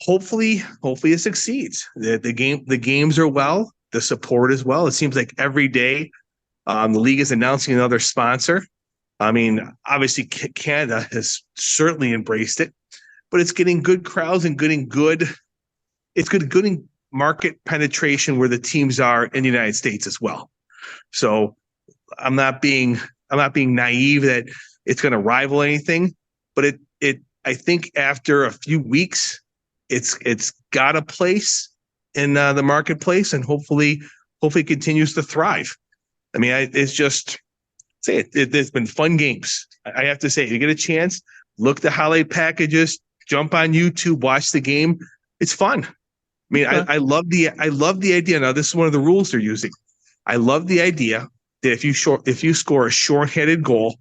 hopefully it succeeds. The games are well, the support as well. It seems like every day the league is announcing another sponsor. I mean, obviously Canada has certainly embraced it, but it's getting good crowds and getting good market penetration where the teams are in the United States as well. So I'm not being naive that it's going to rival anything, but I think after a few weeks, it's got a place in the marketplace and hopefully continues to thrive. I mean, it's just say it. There's been fun games. I have to say, if you get a chance, look the highlight packages, jump on YouTube, watch the game. It's fun. I mean, okay. I love the idea. Now, this is one of the rules they're using. I love the idea that if you score a shorthanded goal,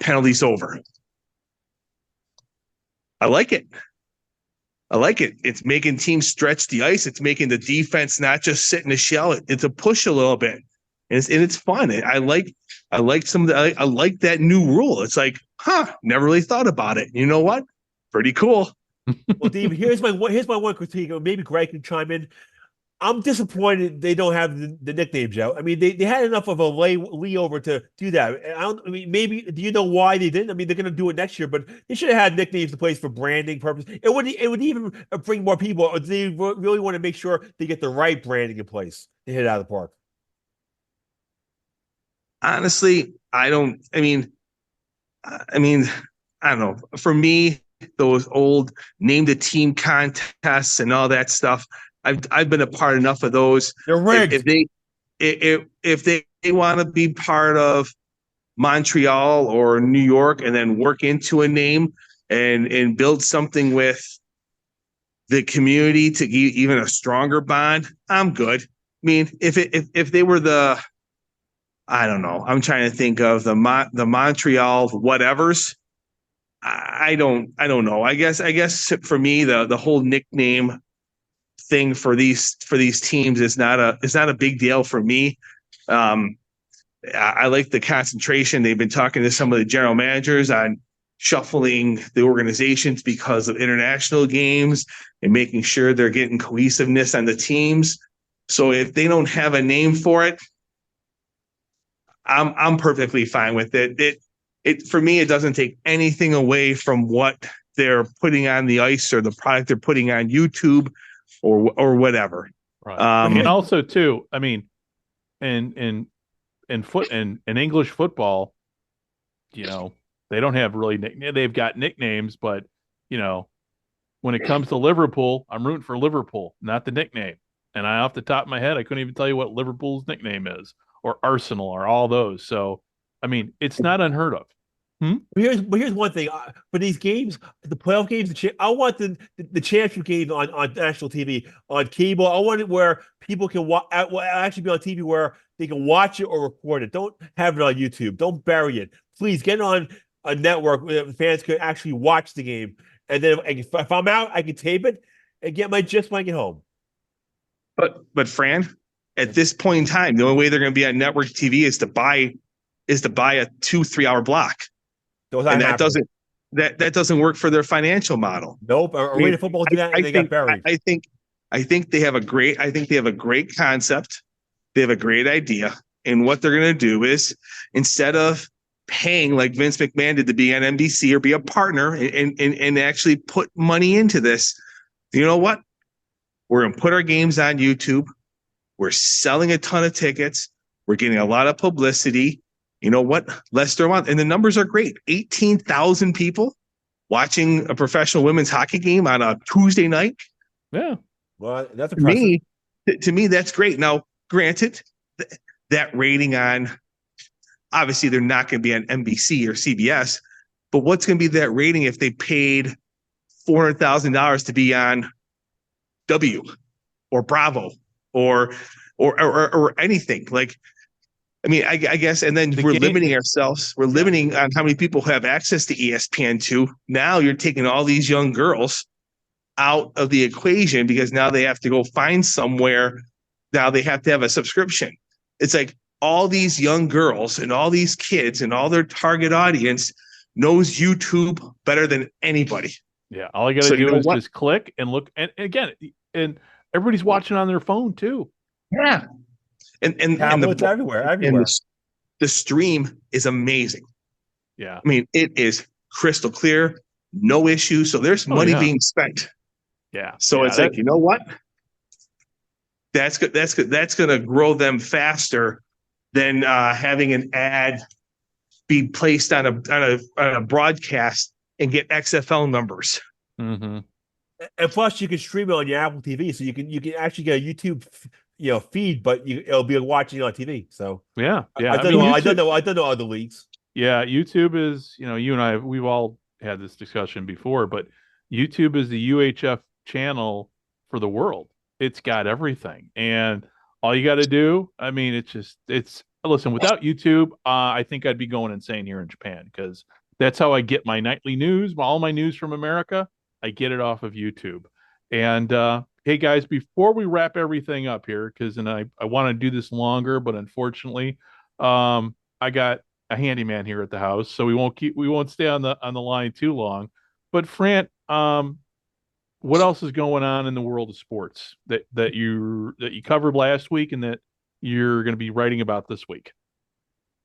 penalty's over. I like it. It's making teams stretch the ice. It's making the defense not just sit in the shell. It's a push a little bit, and it's fun. I like that new rule. It's like, never really thought about it. You know what? Pretty cool. Well, Dave, here's my one critique. Or maybe Greg can chime in. I'm disappointed they don't have the nicknames out. I mean, they had enough of a layover to do that. I mean, maybe do you know why they didn't? I mean, they're going to do it next year, but they should have had nicknames in place for branding purposes. It would even bring more people. Or they really want to make sure they get the right branding in place to hit it out of the park. Honestly, I don't. I don't know. For me, those old name the team contests and all that stuff, I've been a part enough of those. They're rigged. If they want to be part of Montreal or New York and then work into a name and build something with the community to even a stronger bond, I'm good. I mean, if they were the, I don't know, I'm trying to think of the Montreal whatevers. I don't know. I guess for me the whole nickname thing for these teams is not a big deal for me. I like the concentration. They've been talking to some of the general managers on shuffling the organizations because of international games and making sure they're getting cohesiveness on the teams. So if they don't have a name for it, I'm perfectly fine with it. It for me, it doesn't take anything away from what they're putting on the ice or the product they're putting on YouTube or whatever. Right. And also too, I mean, in English football, you know, they don't have really they've got nicknames, but you know, when it comes to Liverpool, I'm rooting for Liverpool, not the nickname. And off the top of my head, I couldn't even tell you what Liverpool's nickname is, or Arsenal, or all those. So, I mean, it's not unheard of. Here's one thing for these games, the playoff games. I want the championship game on national TV on cable. I want it where people can actually be on TV where they can watch it or record it. Don't have it on YouTube. Don't bury it. Please get it on a network where fans can actually watch the game. And then if I'm out, I can tape it and get my gist when I get home. But Fran, at this point in time, the only way they're going to be on network TV is to buy a 2-3 hour block. And that doesn't work for their financial model. Nope. Arena football do that, and they got buried. I think they have a great concept. They have a great idea, and what they're going to do is, instead of paying like Vince McMahon did to be on NBC or be a partner and actually put money into this, you know what? We're going to put our games on YouTube. We're selling a ton of tickets. We're getting a lot of publicity. You know what? Let's throw on, and the numbers are great. 18,000 people watching a professional women's hockey game on a Tuesday night. Yeah. Well, that's impressive. To me, that's great. Now, granted, that rating on, obviously they're not going to be on NBC or CBS, but what's going to be that rating if they paid $400,000 to be on W or Bravo or anything? Like, I mean, I guess, and then we're limiting ourselves. We're limiting on how many people have access to ESPN2. Now you're taking all these young girls out of the equation because now they have to go find somewhere. Now they have to have a subscription. It's like all these young girls and all these kids and all their target audience knows YouTube better than anybody. Yeah. All you got to do is just click and look. And again, and everybody's watching on their phone too. Yeah. And everywhere. And the stream is amazing. Yeah. I mean, it is crystal clear, no issue. So there's money being spent. Yeah. So it's like, you know what? That's good. That's good. That's going to grow them faster than having an ad be placed on a broadcast and get XFL numbers. Mm-hmm. And plus, you can stream it on your Apple TV, so you can actually get a YouTube feed, but it'll be watching it on TV. So yeah. I don't know other leagues. Yeah, YouTube is, you and I, we've all had this discussion before, but YouTube is the UHF channel for the world. It's got everything, and all you got to do, I mean, listen, without YouTube, I think I'd be going insane here in Japan, because that's how I get my nightly news, all my news from America. I get it off of YouTube. And hey guys, before we wrap everything up here, because I want to do this longer, but unfortunately, I got a handyman here at the house, so we won't stay on the line too long. But Frant, what else is going on in the world of sports that you covered last week and that you're going to be writing about this week?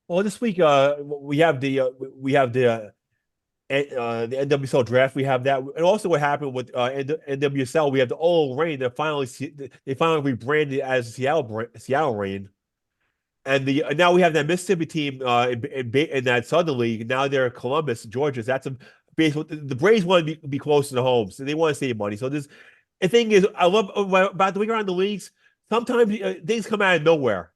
Well, this week the NWSL draft. We have that, and also what happened with NWSL. We have the Old Reign. They finally rebranded as Seattle Reign, and now we have that Mississippi team in that Southern League. Now they're Columbus, Georgia. That's a baseball. The Braves want to be close to the home, so they want to save money. So the thing is, I love about the week around the leagues. Sometimes things come out of nowhere.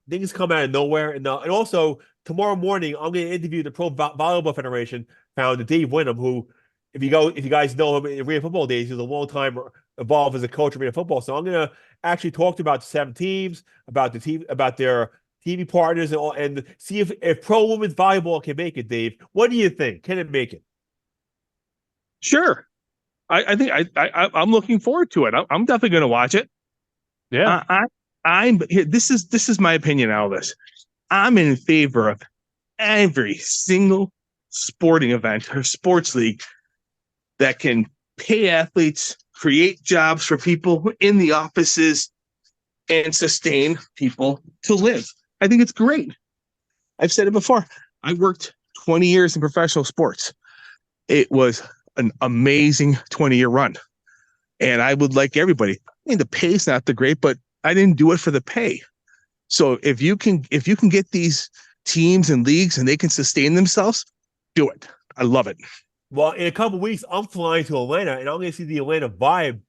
And also tomorrow morning I'm going to interview the Pro Volleyball Federation founder Dave Wyndham, who, if you guys know him in Arena Football days, he's a long time involved as a coach of Arena Football. So I'm going to actually talk about the 7 teams, about the team, about their TV partners, and see if pro women's volleyball can make it. Dave, what do you think? Can it make it? Sure. I think I'm looking forward to it. I'm definitely going to watch it. Yeah. I'm here. This is my opinion on all this. I'm in favor of every single sporting event or sports league that can pay athletes, create jobs for people in the offices, and sustain people to live. I think it's great. I've said it before. I worked 20 years in professional sports. It was an amazing 20-year run. And I would like everybody. I mean, the pay's not the great, but I didn't do it for the pay. So if you can get these teams and leagues and they can sustain themselves, do it. I love it. Well, in a couple of weeks, I'm flying to Atlanta, and I'm going to see the Atlanta Vibe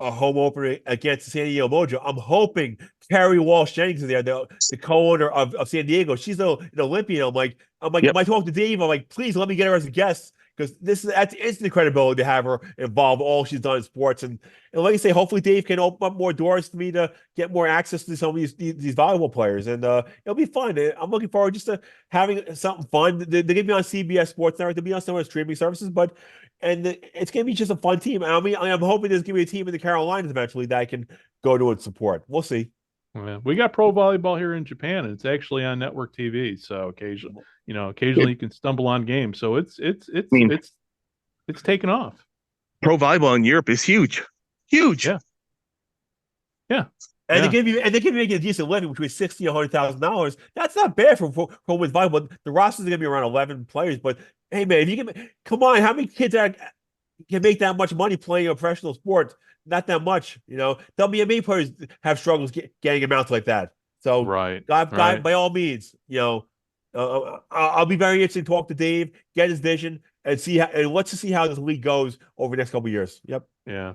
a home opener against the San Diego Mojo. I'm hoping Carrie Walsh Jennings is there, the co-owner of San Diego. She's an Olympian. I'm like, yep. When I talk to Dave, I'm like, please let me get her as a guest, because that's instant credibility to have her involved all she's done in sports. And like I say, hopefully Dave can open up more doors for me to get more access to some of these volleyball players. And it'll be fun. I'm looking forward just to having something fun. They're going to be on CBS Sports Network. They'll be on some of the streaming services, and it's going to be just a fun team. I mean, I'm hoping there's going to be a team in the Carolinas eventually that I can go to and support. We'll see. Yeah. We got pro volleyball here in Japan, and it's actually on network TV. So occasionally you can stumble on games. So it's taken off. Pro volleyball in Europe is huge. Yeah. And they give you making a decent living between $60,000 and $100,000. That's not bad for women's volleyball. The rosters are going to be around 11 players. But hey, man, if you can, come on, how many kids can make that much money playing a professional sport? Not that much, WNBA players have struggles getting amounts like that. So, right. By all means, I'll be very interested to talk to Dave, get his vision, and let's just see how this league goes over the next couple of years. Yep. Yeah.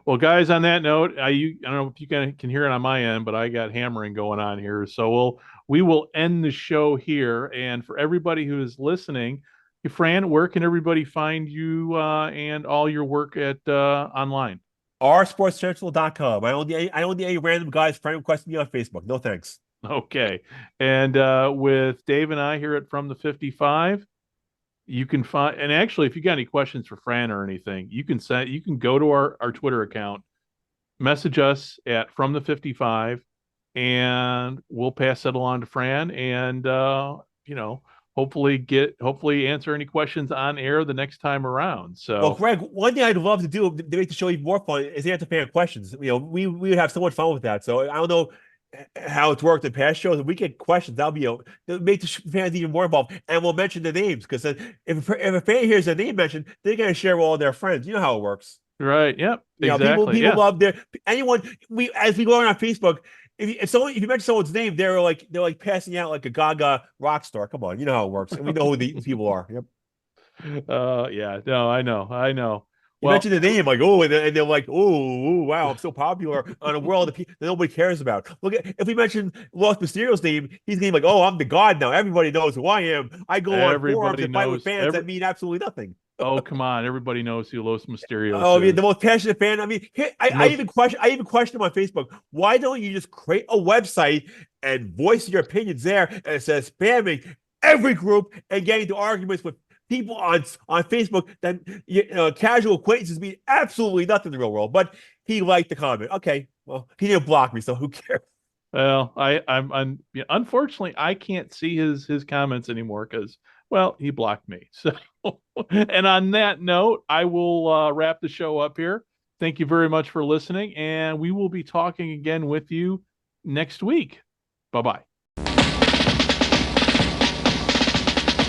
Well, guys, on that note, I don't know if you can hear it on my end, but I got hammering going on here. So we will end the show here. And for everybody who is listening, Fran, where can everybody find you and all your work at online? rsportscentral.com. I don't need any random guys friend requesting me on Facebook. No thanks. Okay. And with Dave and I here at From the 55, you can find, and actually, if you got any questions for Fran or anything, you can go to our Twitter account, message us at From the 55, and we'll pass that along to Fran, and hopefully answer any questions on air the next time around. So, well, Greg, one thing I'd love to do to make the show even more fun is answer fan questions. We would have so much fun with that. So I don't know how it's worked in past shows. If we get questions, that'll make the fans even more involved, and we'll mention the names, because if a fan hears their name mentioned, they're going to share with all their friends. You know how it works, right? Yep, exactly. People love anyone. As we go on Facebook. If you mention someone's name, they're like passing out like a Gaga rock star. Come on, you know how it works, and we know who these people are. Yep. Yeah. No, I know. You mentioned the name, like, and they're like, oh, wow, I'm so popular on a world that nobody cares about. Look, if we mention Los Mysterio's name, he's going to be like, oh, I'm the god now. Everybody knows who I am. I go on forums and fight with fans that mean absolutely nothing. Oh, come on! Everybody knows who Los Mysterios. Oh, I mean, the most passionate fan. I mean, I even question him on Facebook. Why don't you just create a website and voice your opinions there? And it says spamming every group and getting into arguments with people on Facebook that casual acquaintances mean absolutely nothing in the real world. But he liked the comment. Okay, well, he didn't block me, so who cares? Well, I'm unfortunately I can't see his comments anymore because, well, he blocked me. So, and on that note, I will wrap the show up here. Thank you very much for listening, and we will be talking again with you next week. Bye-bye.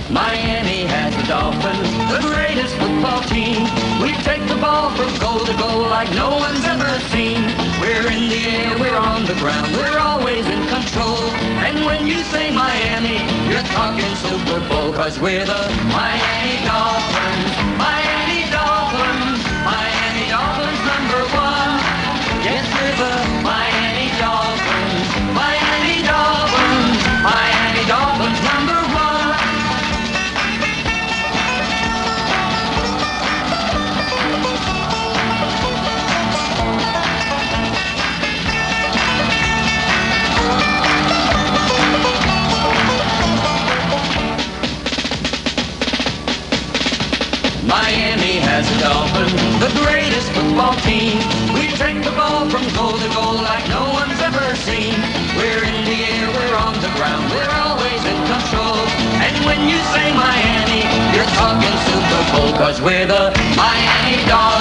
Miami has the Dolphins, the greatest football team. We take the ball from goal to goal like no one's ever seen. We're in the air, we're on the ground, we're always in control. And when you say Miami, you're talking Super Bowl, 'cause we're the Miami Dolphins. Miami Dolphins, Miami Dolphins #1. Yes, we're the Miami Dolphins. Miami Dolphins, Miami Dolphins #1. Miami has the Dolphins, the greatest football team. We take the ball from goal to goal like no one's ever seen. We're in the air, we're on the ground, we're always in control. And when you say Miami, you're talking Super Bowl, 'cause we're the Miami Dolphins.